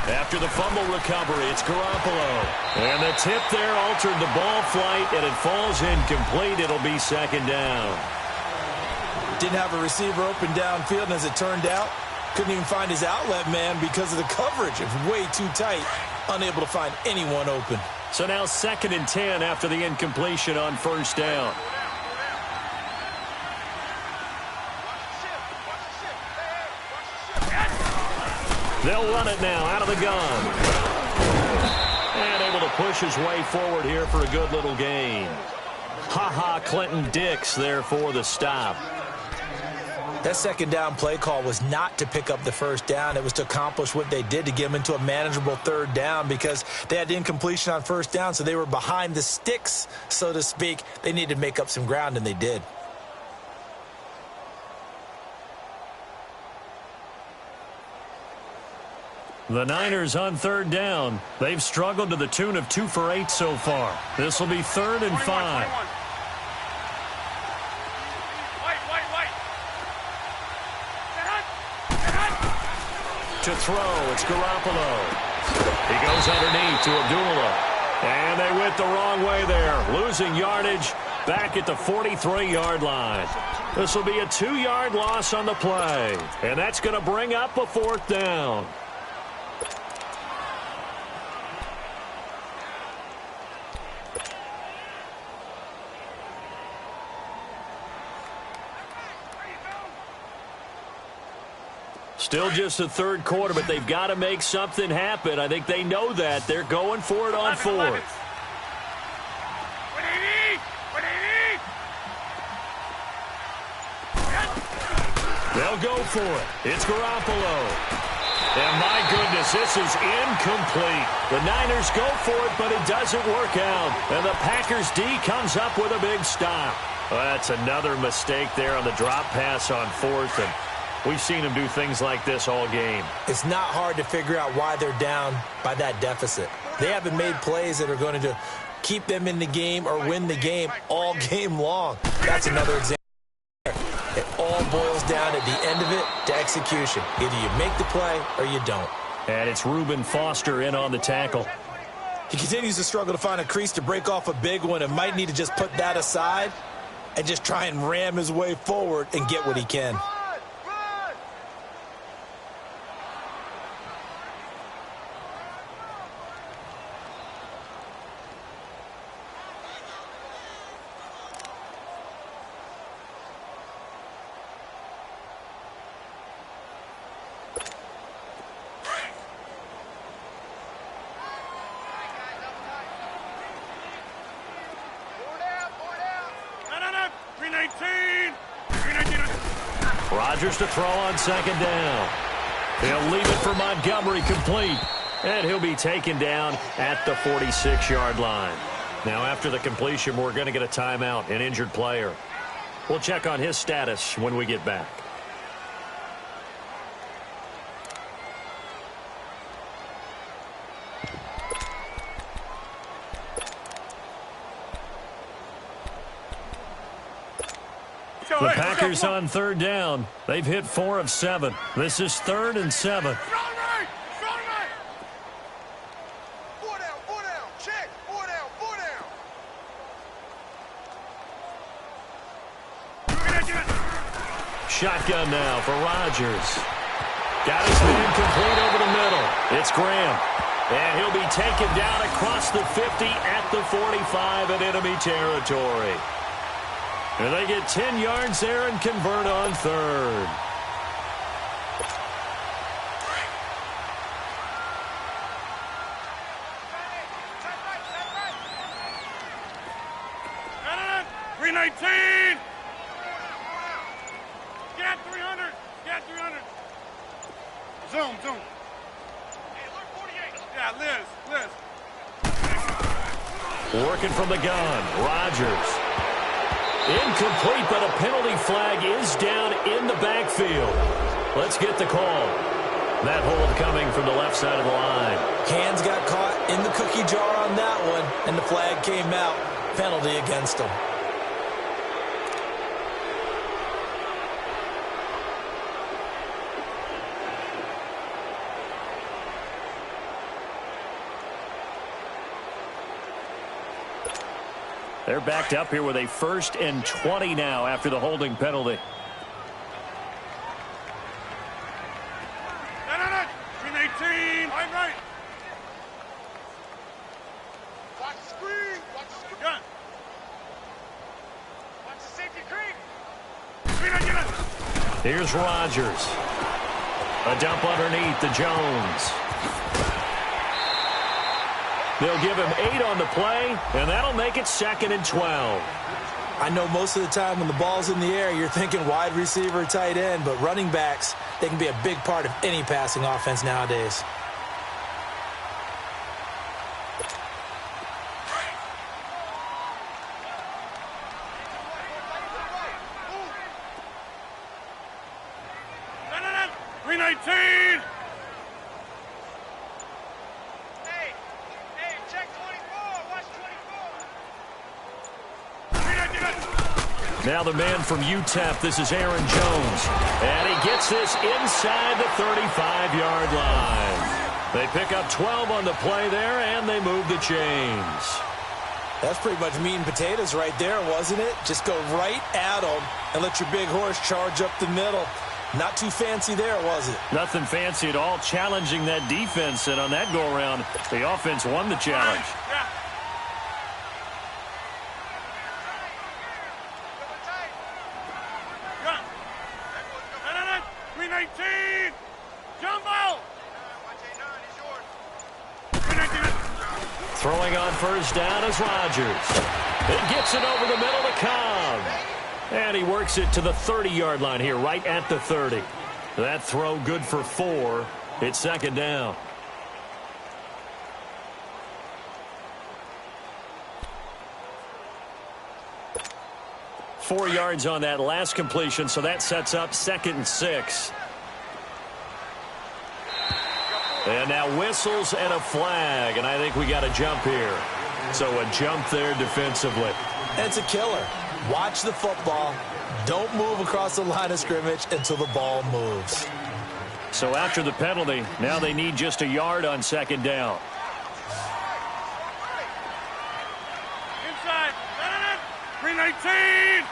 S1: After the fumble recovery, it's Garoppolo. And the tip there altered the ball flight, and it falls incomplete. It'll be 2nd down.
S2: Didn't have a receiver open downfield, and as it turned out, couldn't even find his outlet man because of the coverage. It was way too tight, unable to find anyone open.
S1: So now 2nd and 10 after the incompletion on 1st down. They'll run it now out of the gun. And able to push his way forward here for a good little gain. Clinton Dix there for the stop.
S2: That 2nd down play call was not to pick up the 1st down. It was to accomplish what they did to get them into a manageable 3rd down because they had incompletion on 1st down, so they were behind the sticks, so to speak. They needed to make up some ground, and they did.
S4: The Niners on 3rd down. They've struggled to the tune of 2 for 8 so far. This will be 3rd and 5.
S1: To throw, it's Garoppolo. He goes underneath to Abdullah. And they went the wrong way there, losing yardage back at the 43-yard line. This will be a 2-yard loss on the play. And that's going to bring up a 4th down. Still just the 3rd quarter, but they've got to make something happen. I think they know that. They're going for it on 4th. They'll go for it. It's Garoppolo. And my goodness, this is incomplete. The Niners go for it, but it doesn't work out. And the Packers D comes up with a big stop. Well, that's another mistake there on the drop pass on 4th. And we've seen them do things like this all game.
S2: It's not hard to figure out why they're down by that deficit. They haven't made plays that are going to keep them in the game or win the game all game long. That's another example. It all boils down at the end of it to execution. Either you make the play or you don't.
S1: And it's Reuben Foster in on the tackle.
S2: He continues to struggle to find a crease to break off a big one and might need to just put that aside and just try and ram his way forward and get what he can.
S1: Rodgers to throw on 2nd down. He'll leave it for Montgomery complete. And he'll be taken down at the 46-yard line. Now after the completion, we're going to get a timeout, an injured player. We'll check on his status when we get back.
S4: The Packers on 3rd down. They've hit 4 of 7. This is 3rd and 7.
S1: shotgun now for Rodgers. Got his man complete over the middle. It's Graham. And he'll be taken down across the 50 at the 45 in enemy territory. And they get 10 yards there and convert on third.
S3: Zoom. Hey, look, 48. Yeah, Liz.
S1: Working from the gun, Rodgers. Incomplete, but a penalty flag is down in the backfield. Let's get the call. That hold coming from the left side of the line.
S2: Hands got caught in the cookie jar on that one, and the flag came out. Penalty against him.
S1: They're backed up here with a 1st and 20 now after the holding penalty.
S3: Green 18. Right.
S5: Watch the screen.
S3: Gun.
S5: Watch the safety creep.
S3: Green 19.
S1: Here's Rodgers. A dump underneath to Jones. They'll give him 8 on the play, and that'll make it 2nd and 12.
S2: I know most of the time when the ball's in the air, you're thinking wide receiver, tight end, but running backs, they can be a big part of any passing offense nowadays.
S3: Green 19.
S1: Now the man from UTEP, this is Aaron Jones. And he gets this inside the 35-yard line. They pick up 12 on the play there, and they move the chains.
S2: That's pretty much meat and potatoes right there, wasn't it? Just go right at them and let your big horse charge up the middle. Not too fancy there, was it?
S1: Nothing fancy at all, challenging that defense. And on that go-around, the offense won the challenge.
S3: Yeah. Green 19. Jumbo. Green 19.
S1: Throwing on 1st down is Rodgers. It gets it over the middle to Cobb. And he works it to the 30-yard line here, right at the 30. That throw good for 4. It's 2nd down. Four yards on that last completion, so that sets up 2nd and 6. And now whistles and a flag, and I think we got a jump here. So a jump there defensively.
S2: It's a killer. Watch the football. Don't move across the line of scrimmage until the ball moves.
S1: So after the penalty, now they need just a yard on 2nd down.
S3: Inside. Green 19.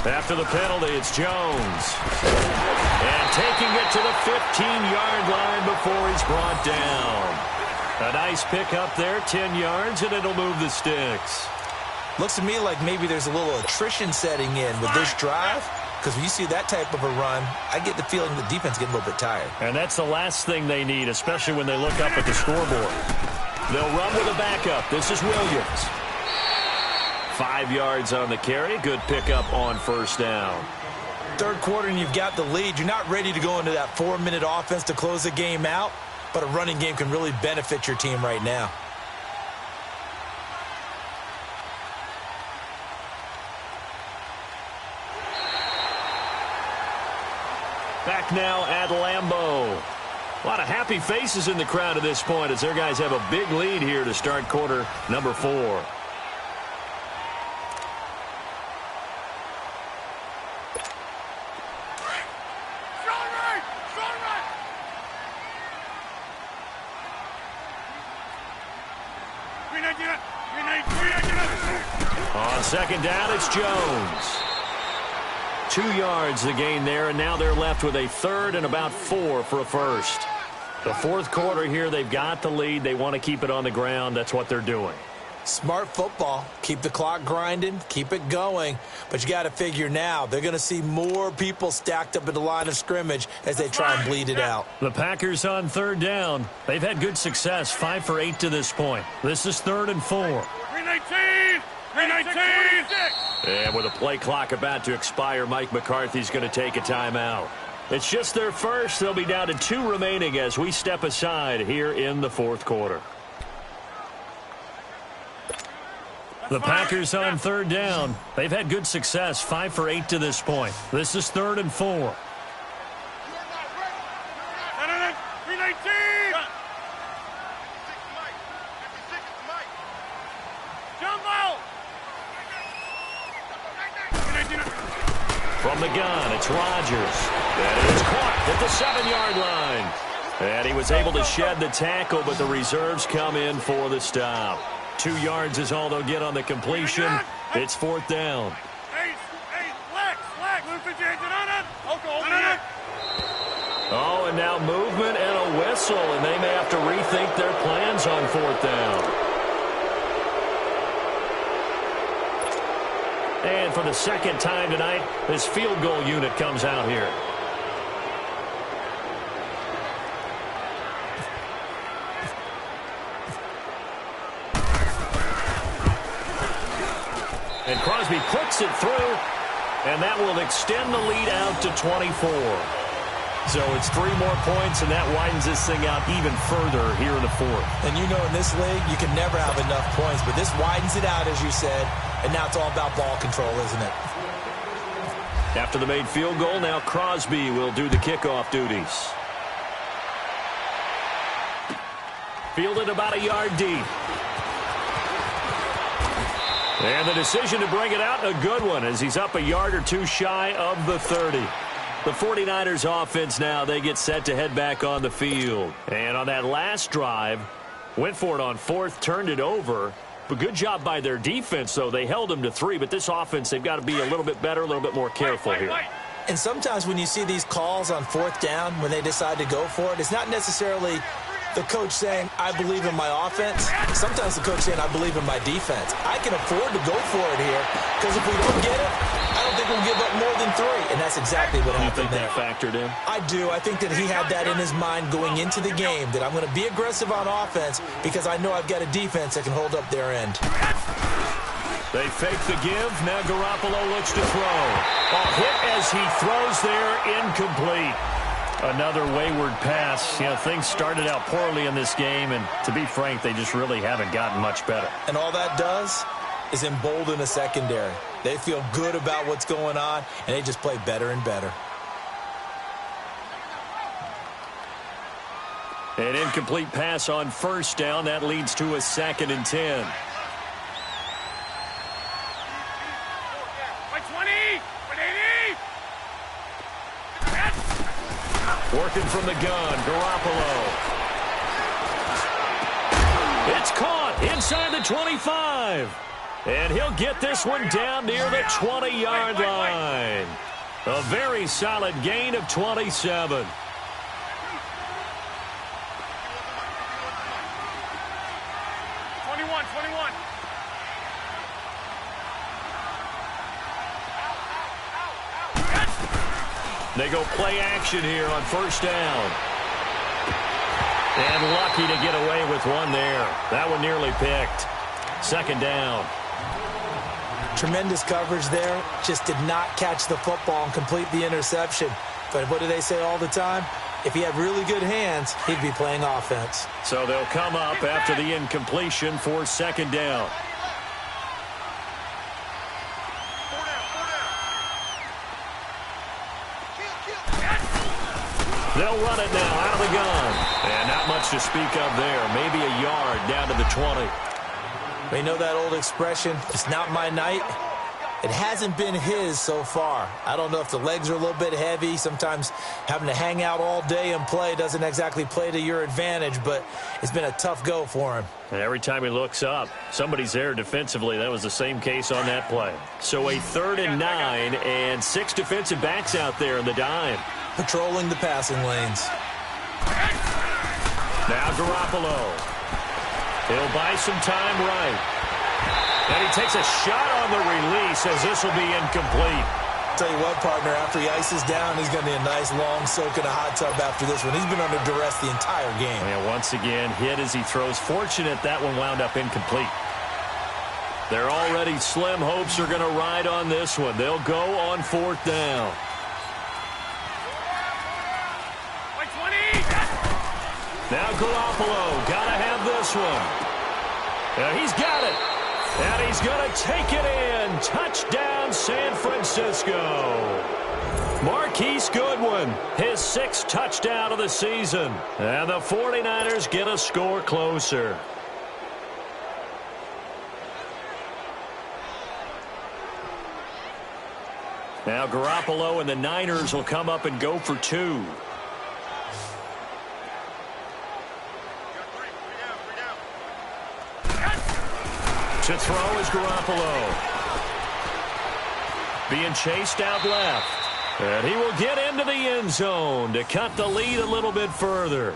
S1: After the penalty, it's Jones. And taking it to the 15-yard line before he's brought down. A nice pickup there, 10 yards, and it'll move the sticks.
S2: Looks to me like maybe there's a little attrition setting in with this drive, because when you see that type of a run, I get the feeling the defense getting a little bit tired.
S1: And that's the last thing they need, especially when they look up at the scoreboard. They'll run with a backup. This is Williams. 5 yards on the carry. Good pickup on 1st down.
S2: 3rd quarter and you've got the lead. You're not ready to go into that 4-minute offense to close the game out, but a running game can really benefit your team right now.
S1: Back now at Lambeau. A lot of happy faces in the crowd at this point as their guys have a big lead here to start quarter number 4.
S3: Green 19.
S1: On second down, it's Jones. 2 yards the gain there, and now they're left with a third and about 4 for a first. The fourth quarter here, they've got the lead. They want to keep it on the ground. That's what they're doing.
S2: Smart football. Keep the clock grinding. Keep it going. But you got to figure now, they're going to see more people stacked up at the line of scrimmage as they try and bleed it out.
S1: The Packers on third down. They've had good success, 5 for 8 to this point. This is 3rd and 4.
S3: 319! 319!
S1: And with a play clock about to expire, Mike McCarthy's going to take a timeout. It's just their first. They'll be down to 2 remaining as we step aside here in the fourth quarter. The Packers on third down. They've had good success, 5 for 8 to this point. This is 3rd and 4.
S3: 319! Jumbo!
S1: From the gun, it's Rodgers. And it's caught at the 7-yard line. And he was able to shed the tackle, but the reserves come in for the stop. 2 yards is all they'll get on the completion. It's 4th down. Oh, and now movement and a whistle, and they may have to rethink their plans on 4th down. And for the second time tonight, this field goal unit comes out here. And Crosby puts it through, and that will extend the lead out to 24. So it's 3 more points, and that widens this thing out even further here in the fourth.
S2: And you know in this league, you can never have enough points, but this widens it out, as you said, and now it's all about ball control, isn't it?
S1: After the made field goal, now Crosby will do the kickoff duties. Fielded about a yard deep. And the decision to bring it out, a good one, as he's up a yard or 2 shy of the 30. The 49ers offense now, they get set to head back on the field. And on that last drive, went for it on 4th, turned it over. But good job by their defense, though. They held them to 3, but this offense, they've got to be a little bit better, a little bit more careful here.
S2: And sometimes when you see these calls on 4th down, when they decide to go for it, it's not necessarily the coach saying, I believe in my offense. Sometimes the coach saying, I believe in my defense. I can afford to go for it here, because if we don't get it, I don't think we'll give up more than 3. And that's exactly what happened there.
S1: You think that factored in?
S2: I do. I think that he had that in his mind going into the game, that I'm going to be aggressive on offense because I know I've got a defense that can hold up their end.
S1: They fake the give. Now Garoppolo looks to throw. A hit as he throws there, incomplete. Another wayward pass. You know, things started out poorly in this game, and to be frank, they just really haven't gotten much better.
S2: And all that does is embolden a secondary. They feel good about what's going on, and they just play better and better.
S1: An incomplete pass on 1st down. That leads to a 2nd and 10. Working from the gun, Garoppolo. It's caught inside the 25. And he'll get this one down near the 20-yard line. A very solid gain of 27. They go play action here on 1st down. And lucky to get away with one there. That one nearly picked. 2nd down.
S2: Tremendous coverage there. Just did not catch the football and complete the interception. But what do they say all the time? If he had really good hands, he'd be playing offense.
S1: So they'll come up after the incompletion for 2nd down. They'll run it now out of the gun. And not much to speak of there. Maybe a yard down to the 20.
S2: We know that old expression, it's not my night. It hasn't been his so far. I don't know if the legs are a little bit heavy. Sometimes having to hang out all day and play doesn't exactly play to your advantage, but it's been a tough go for him.
S1: And every time he looks up, somebody's there defensively. That was the same case on that play. So a 3rd and 9 and 6 defensive backs out there in the dime.
S2: Patrolling the passing lanes.
S1: Now Garoppolo. He'll buy some time right. And he takes a shot on the release as this will be incomplete.
S2: Tell you what, partner, after he ices down, he's going to need a nice long soak in a hot tub after this one. He's been under duress the entire game.
S1: And once again, hit as he throws. Fortunate that one wound up incomplete. Their already slim hopes are going to ride on this one. They'll go on 4th down. Now Garoppolo, got to have this one. And he's got it. And he's going to take it in. Touchdown, San Francisco. Marquise Goodwin, his 6th touchdown of the season. And the 49ers get a score closer. Now Garoppolo and the Niners will come up and go for 2. To throw is Garoppolo. Being chased out left. And he will get into the end zone to cut the lead a little bit further.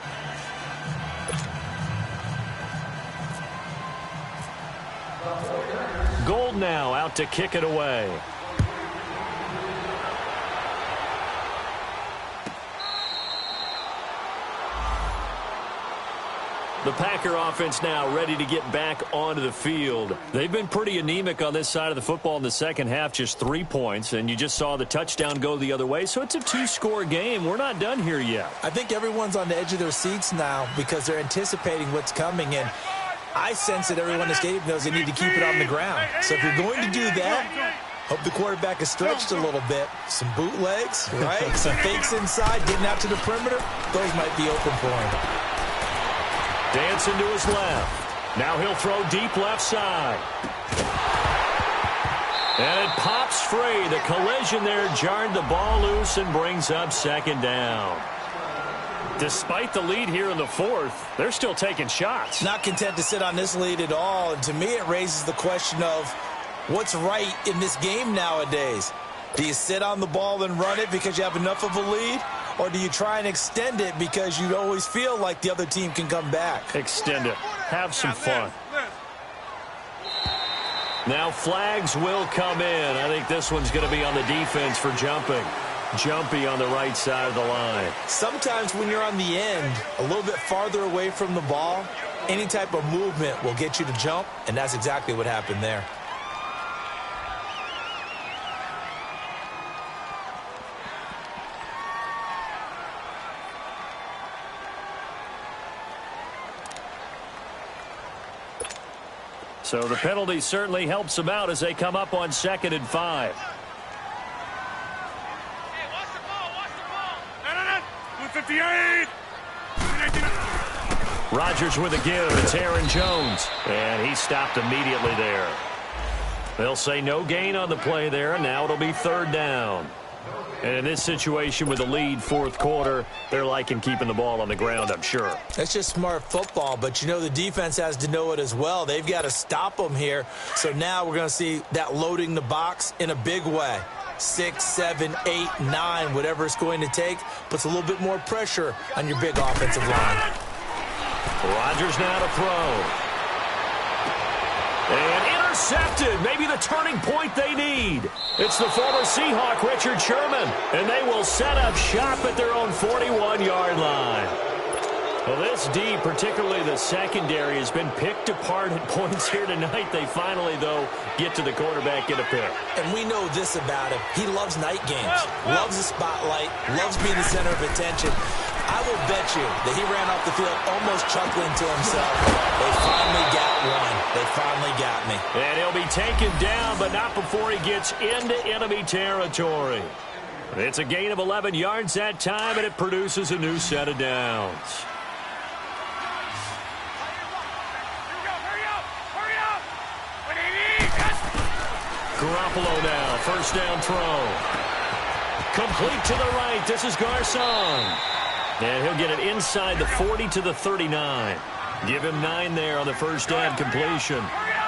S1: Gold now out to kick it away. The Packer offense now ready to get back onto the field. They've been pretty anemic on this side of the football in the second half, just 3 points, and you just saw the touchdown go the other way, so it's a 2-score game. We're not done here yet.
S2: I think everyone's on the edge of their seats now because they're anticipating what's coming, and I sense that everyone in the stadium knows they need to keep it on the ground. So if you're going to do that, hope the quarterback is stretched a little bit. Some bootlegs, right? Some fakes inside, getting out to the perimeter. Those might be open for him.
S1: Dancing to his left. Now he'll throw deep left side. And it pops free. The collision there jarred the ball loose and brings up 2nd down. Despite the lead here in the 4th, they're still taking shots.
S2: Not content to sit on this lead at all. And to me, it raises the question of what's right in this game nowadays. Do you sit on the ball and run it because you have enough of a lead? Or do you try and extend it because you always feel like the other team can come back?
S1: Extend it. Have some fun. Now flags will come in. I think this one's going to be on the defense for jumping. Jumpy on the right side of the line.
S2: Sometimes when you're on the end, a little bit farther away from the ball, any type of movement will get you to jump, and that's exactly what happened there.
S1: So the penalty certainly helps them out as they come up on 2nd and 5.
S5: Hey, watch the ball, watch the ball.
S3: 158.
S1: Rodgers with a give. It's Aaron Jones. And he stopped immediately there. They'll say no gain on the play there. Now it'll be 3rd down. And in this situation with the lead 4th quarter, they're liking keeping the ball on the ground, I'm sure.
S2: That's just smart football, but you know the defense has to know it as well. They've got to stop them here. So now we're going to see that loading the box in a big way. 6, 7, 8, 9, whatever it's going to take, puts a little bit more pressure on your big offensive line.
S1: Rodgers now to throw. And intercepted. Maybe the turning point they need. It's the former Seahawk, Richard Sherman. And they will set up shop at their own 41-yard line. Well, this D, particularly the secondary, has been picked apart at points here tonight. They finally, though, get to the quarterback, get a pick.
S2: And we know this about him. He loves night games, loves the spotlight, loves being the center of attention. I will bet you that he ran off the field almost chuckling to himself. They finally got one. They finally got me.
S1: And he'll be taken down, but not before he gets into enemy territory. It's a gain of 11 yards that time, and it produces a new set of downs. Garoppolo now, first down throw. Complete to the right. This is Garcon. And he'll get it inside the 40 to the 39. Give him 9 there on the first down completion.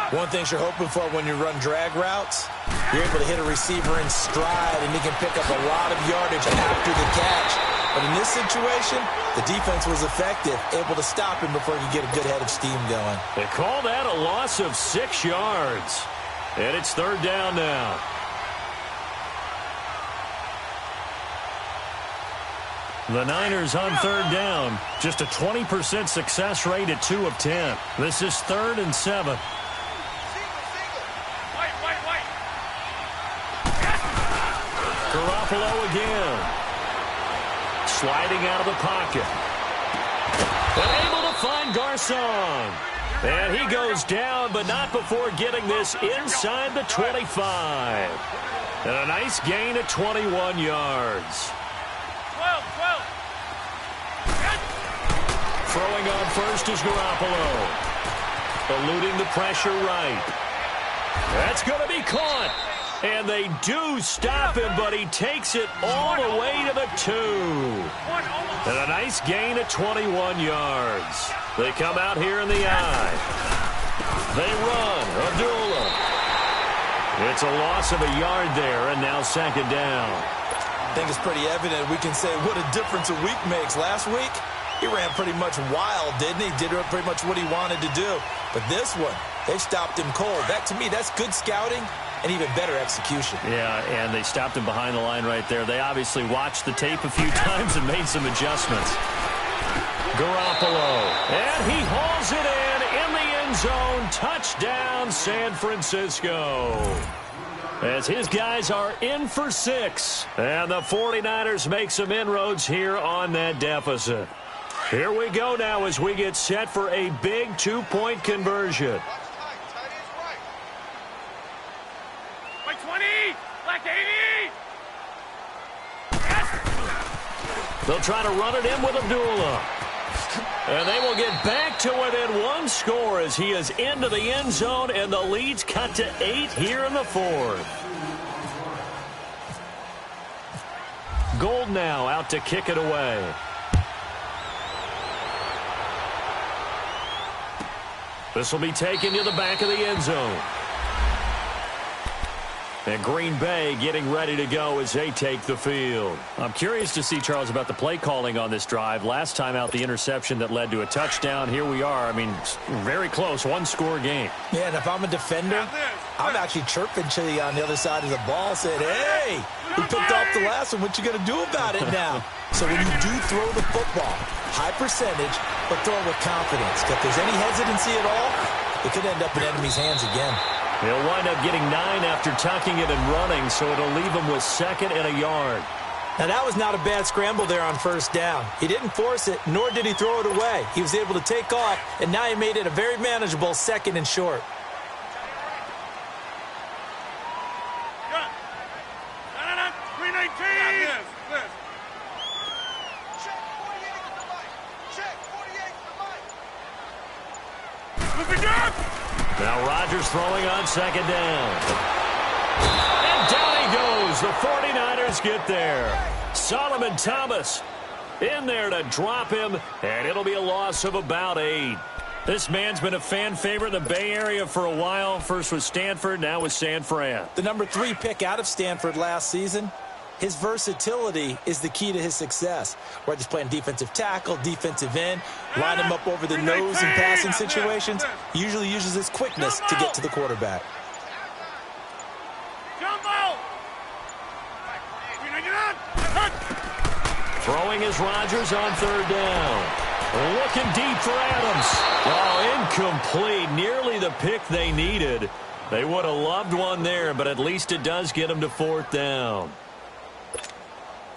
S2: One thing you're hoping for when you run drag routes, you're able to hit a receiver in stride, and he can pick up a lot of yardage after the catch. But in this situation, the defense was effective, able to stop him before he could get a good head of steam going.
S1: They call that a loss of 6 yards. And it's third down now. The Niners on third down. Just a 20% success rate at 2 of 10. This is 3rd and 7. Garoppolo again. Sliding out of the pocket. And able to find Garcon. And he goes down, but not before getting this inside the 25. And a nice gain of 21 yards.
S5: 12.
S1: Throwing on first is Garoppolo. Eluding the pressure right. That's going to be caught. And they do stop him, but he takes it all the way to the 2. And a nice gain of 21 yards. They come out here in the eye. They run. Abdullah. It's a loss of a yard there, and now second down.
S2: I think it's pretty evident. We can say what a difference a week makes. Last week, he ran pretty much wild, didn't he? Did pretty much what he wanted to do. But this one, they stopped him cold. That, to me, that's good scouting and even better execution.
S1: Yeah, and they stopped him behind the line right there. They obviously watched the tape a few times and made some adjustments. Garoppolo, and he hauls it in the end zone. Touchdown, San Francisco. As his guys are in for 6. And the 49ers make some inroads here on that deficit. Here we go now as we get set for a big 2-point conversion.
S5: Like 20, like 80.
S1: They'll try to run it in with Abdullah. And they will get back to within 1 score as he is into the end zone, and the lead's cut to 8 here in the 4th. Gold now out to kick it away. This will be taken to the back of the end zone. And Green Bay getting ready to go as they take the field. I'm curious to see, Charles, about the play calling on this drive. Last time out, the interception that led to a touchdown. Here we are. I mean, very close, 1-score game.
S2: Yeah, and if I'm a defender, I'm actually chirping to you on the other side of the ball, saying, hey, we picked off the last one. What you going to do about it now? So when you do throw the football, high percentage, but throw it with confidence. If there's any hesitancy at all, it could end up in enemy's hands again.
S1: He'll wind up getting 9 after tucking it and running, so it'll leave him with 2nd and a yard.
S2: Now, that was not a bad scramble there on first down. He didn't force it, nor did he throw it away. He was able to take off, and now he made it a very manageable 2nd and short.
S3: Cut. 319. This.
S5: Check 48 to the right. Check 48 to the right.
S3: Look at
S1: Now Rodgers throwing on 2nd down. And down he goes. The 49ers get there. Solomon Thomas in there to drop him, and it'll be a loss of about 8. This man's been a fan favorite in the Bay Area for a while. First with Stanford, now with San Fran.
S2: The number 3 pick out of Stanford last season. His versatility is the key to his success. Whether he's playing defensive tackle, defensive end, line him up over the nose in passing situations, he usually uses his quickness to get to the quarterback.
S3: Jumbo. 399.
S1: Throwing is Rodgers on 3rd down. Looking deep for Adams. Oh, incomplete. Nearly the pick they needed. They would have loved one there, but at least it does get them to 4th down.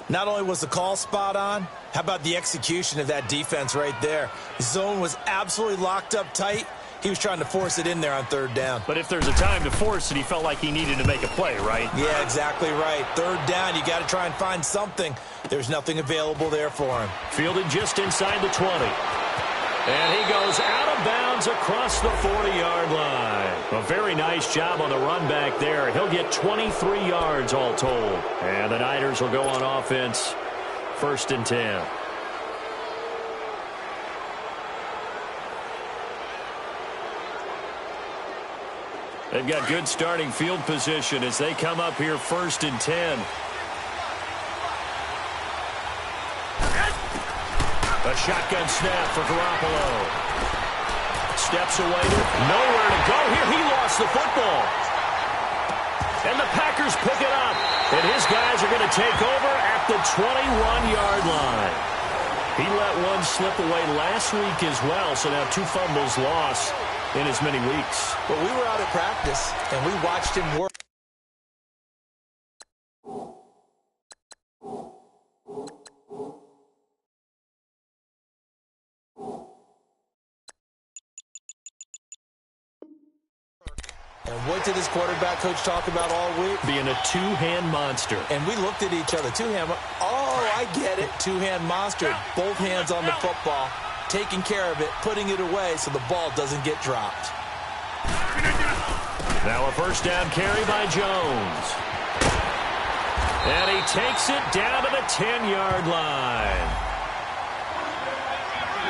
S2: Not only was the call spot on, how about the execution of that defense right there? Zone was absolutely locked up tight. He was trying to force it in there on 3rd down.
S4: But if there's a time to force it, he felt like he needed to make a play, right?
S2: Yeah, exactly right. 3rd down, you got to try and find something. There's nothing available there for him.
S1: Fielded just inside the 20. And he goes out of bounds across the 40-yard line. A very nice job on the run back there. He'll get 23 yards all told. And the Niners will go on offense, 1st and 10. They've got good starting field position as they come up here 1st and 10. A shotgun snap for Garoppolo. Steps away, nowhere to go here. He lost the football. And the Packers pick it up. And his guys are going to take over at the 21-yard line. He let one slip away last week as well, so now 2 fumbles lost in as many weeks.
S2: Well, we were out at practice, and we watched him work. And what did his quarterback coach talk about all week?
S1: Being a two-hand monster.
S2: And we looked at each other. Two-hand. Oh, I get it. Two-hand monster. Both hands on the football, taking care of it, putting it away so the ball doesn't get dropped.
S1: Now a 1st down carry by Jones. And he takes it down to the 10-yard line.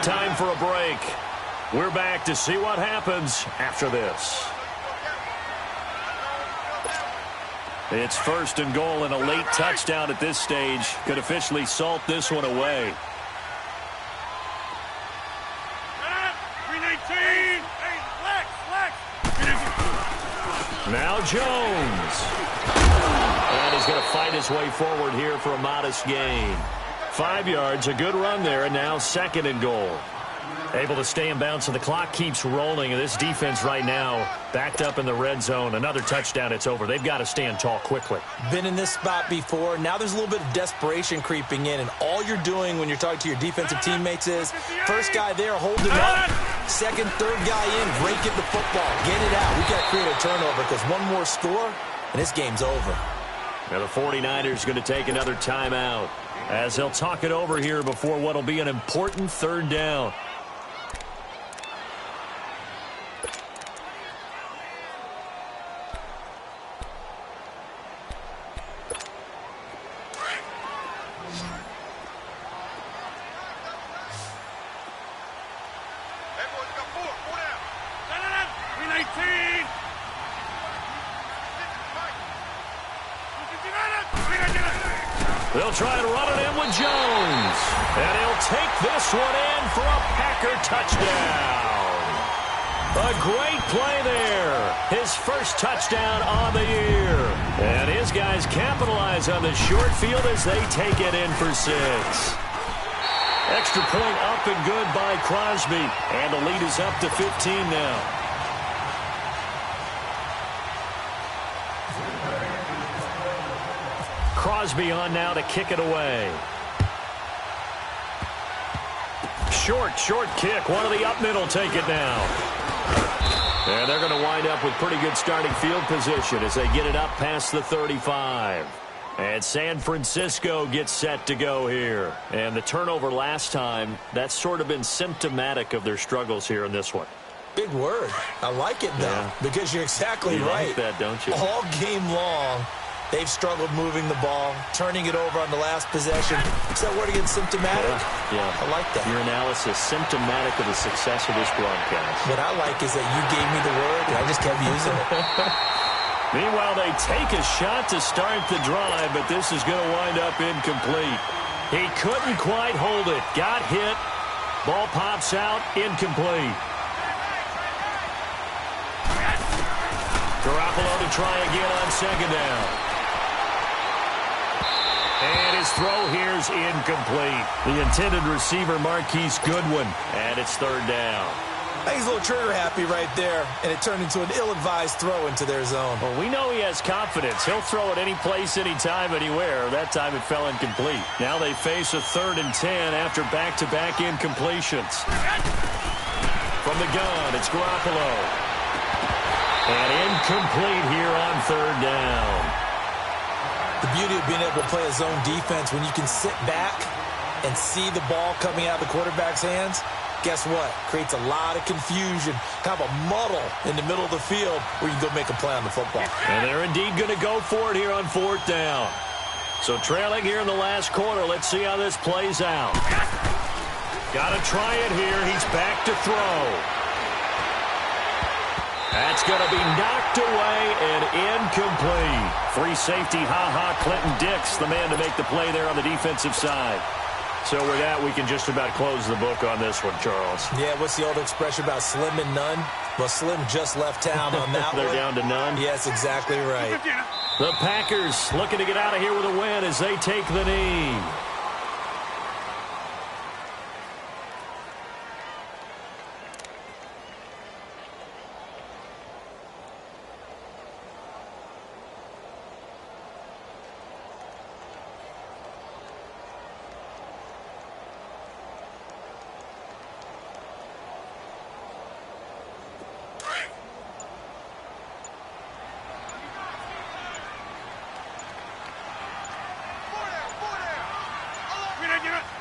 S1: Time for a break. We're back to see what happens after this. It's 1st and goal, and a late touchdown at this stage could officially salt this one away.
S3: 319. Hey, flex.
S1: Now Jones. And he's going to fight his way forward here for a modest gain. 5 yards, a good run there, and now 2nd and goal. Able to stay in bounds, so the clock keeps rolling, and this defense right now backed up in the red zone. Another touchdown, it's over. They've got to stand tall quickly.
S2: Been in this spot before. Now there's a little bit of desperation creeping in, and all you're doing when you're talking to your defensive teammates is first guy there, hold him up. Second, third guy in, rake at the football. Get it out. We got to create a turnover because one more score, and this game's over.
S1: Now the 49ers going to take another timeout as they'll talk it over here before what will be an important 3rd down. They'll try and run it in with Jones. And he'll take this one in for a Packer touchdown. A great play there. His 1st touchdown on the year. And his guys capitalize on the short field as they take it in for 6. Extra point up and good by Crosby. And the lead is up to 15 now. Crosby on now to kick it away. Short kick. One of the up middle take it now. And they're going to wind up with pretty good starting field position as they get it up past the 35. And San Francisco gets set to go here. And the turnover last time, that's sort of been symptomatic of their struggles here in this one.
S2: Big word. I like it, though, because you're exactly right.
S1: You like that, don't you?
S2: All game long, they've struggled moving the ball, turning it over on the last possession. Is that word again, symptomatic?
S1: Yeah.
S2: I like that.
S1: Your analysis, symptomatic of the success of this broadcast.
S2: What I like is that you gave me the word, and I just kept using it.
S1: Meanwhile, they take a shot to start the drive, but this is going to wind up incomplete. He couldn't quite hold it. Got hit. Ball pops out. Incomplete. Garoppolo to try again on 2nd down. And his throw here's incomplete. The intended receiver, Marquise Goodwin. And it's 3rd down.
S2: I think he's a little trigger happy right there, and it turned into an ill-advised throw into their zone.
S1: Well, we know he has confidence. He'll throw it any place, anytime, anywhere. That time it fell incomplete. Now they face a 3rd and 10 after back-to-back incompletions. From the gun, it's Garoppolo. And incomplete here on 3rd down.
S2: The beauty of being able to play a zone defense when you can sit back and see the ball coming out of the quarterback's hands, guess what? Creates a lot of confusion, kind of a muddle in the middle of the field where you can go make a play on the football.
S1: And they're indeed going to go for it here on 4th down. So trailing here in the last quarter. Let's see how this plays out. Got to try it here. He's back to throw. That's going to be knocked away and incomplete. Free safety, Clinton Dix, the man to make the play there on the defensive side. So with that, we can just about close the book on this one, Charles.
S2: Yeah, what's the old expression about slim and none? Well, Slim just left town on that
S1: They're
S2: one.
S1: down to none?
S2: Yes, exactly right.
S1: The Packers looking to get out of here with a win as they take the knee.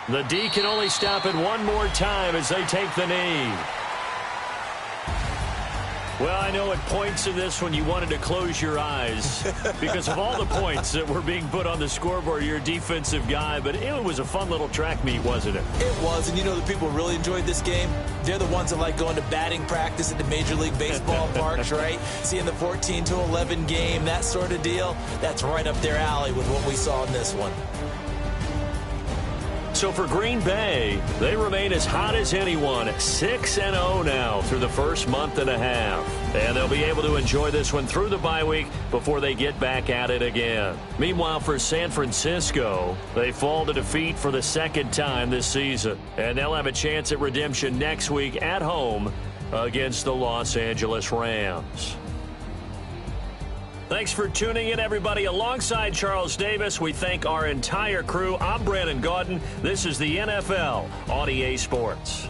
S1: The D can only stop it one more time as they take the knee. Well, I know at points in this one you wanted to close your eyes because of all the points that were being put on the scoreboard. You're a defensive guy, but it was a fun little track meet, wasn't it?
S2: It was, and you know the people who really enjoyed this game? They're the ones that like going to batting practice at the Major League Baseball parks, right? Seeing the 14-11 game, that sort of deal. That's right up their alley with what we saw in this one.
S1: So for Green Bay, they remain as hot as anyone, 6-0 now through the first month and a half. And they'll be able to enjoy this one through the bye week before they get back at it again. Meanwhile, for San Francisco, they fall to defeat for the second time this season. And they'll have a chance at redemption next week at home against the Los Angeles Rams. Thanks for tuning in, everybody. Alongside Charles Davis, we thank our entire crew. I'm Brandon Gaudin. This is the NFL on EA Sports.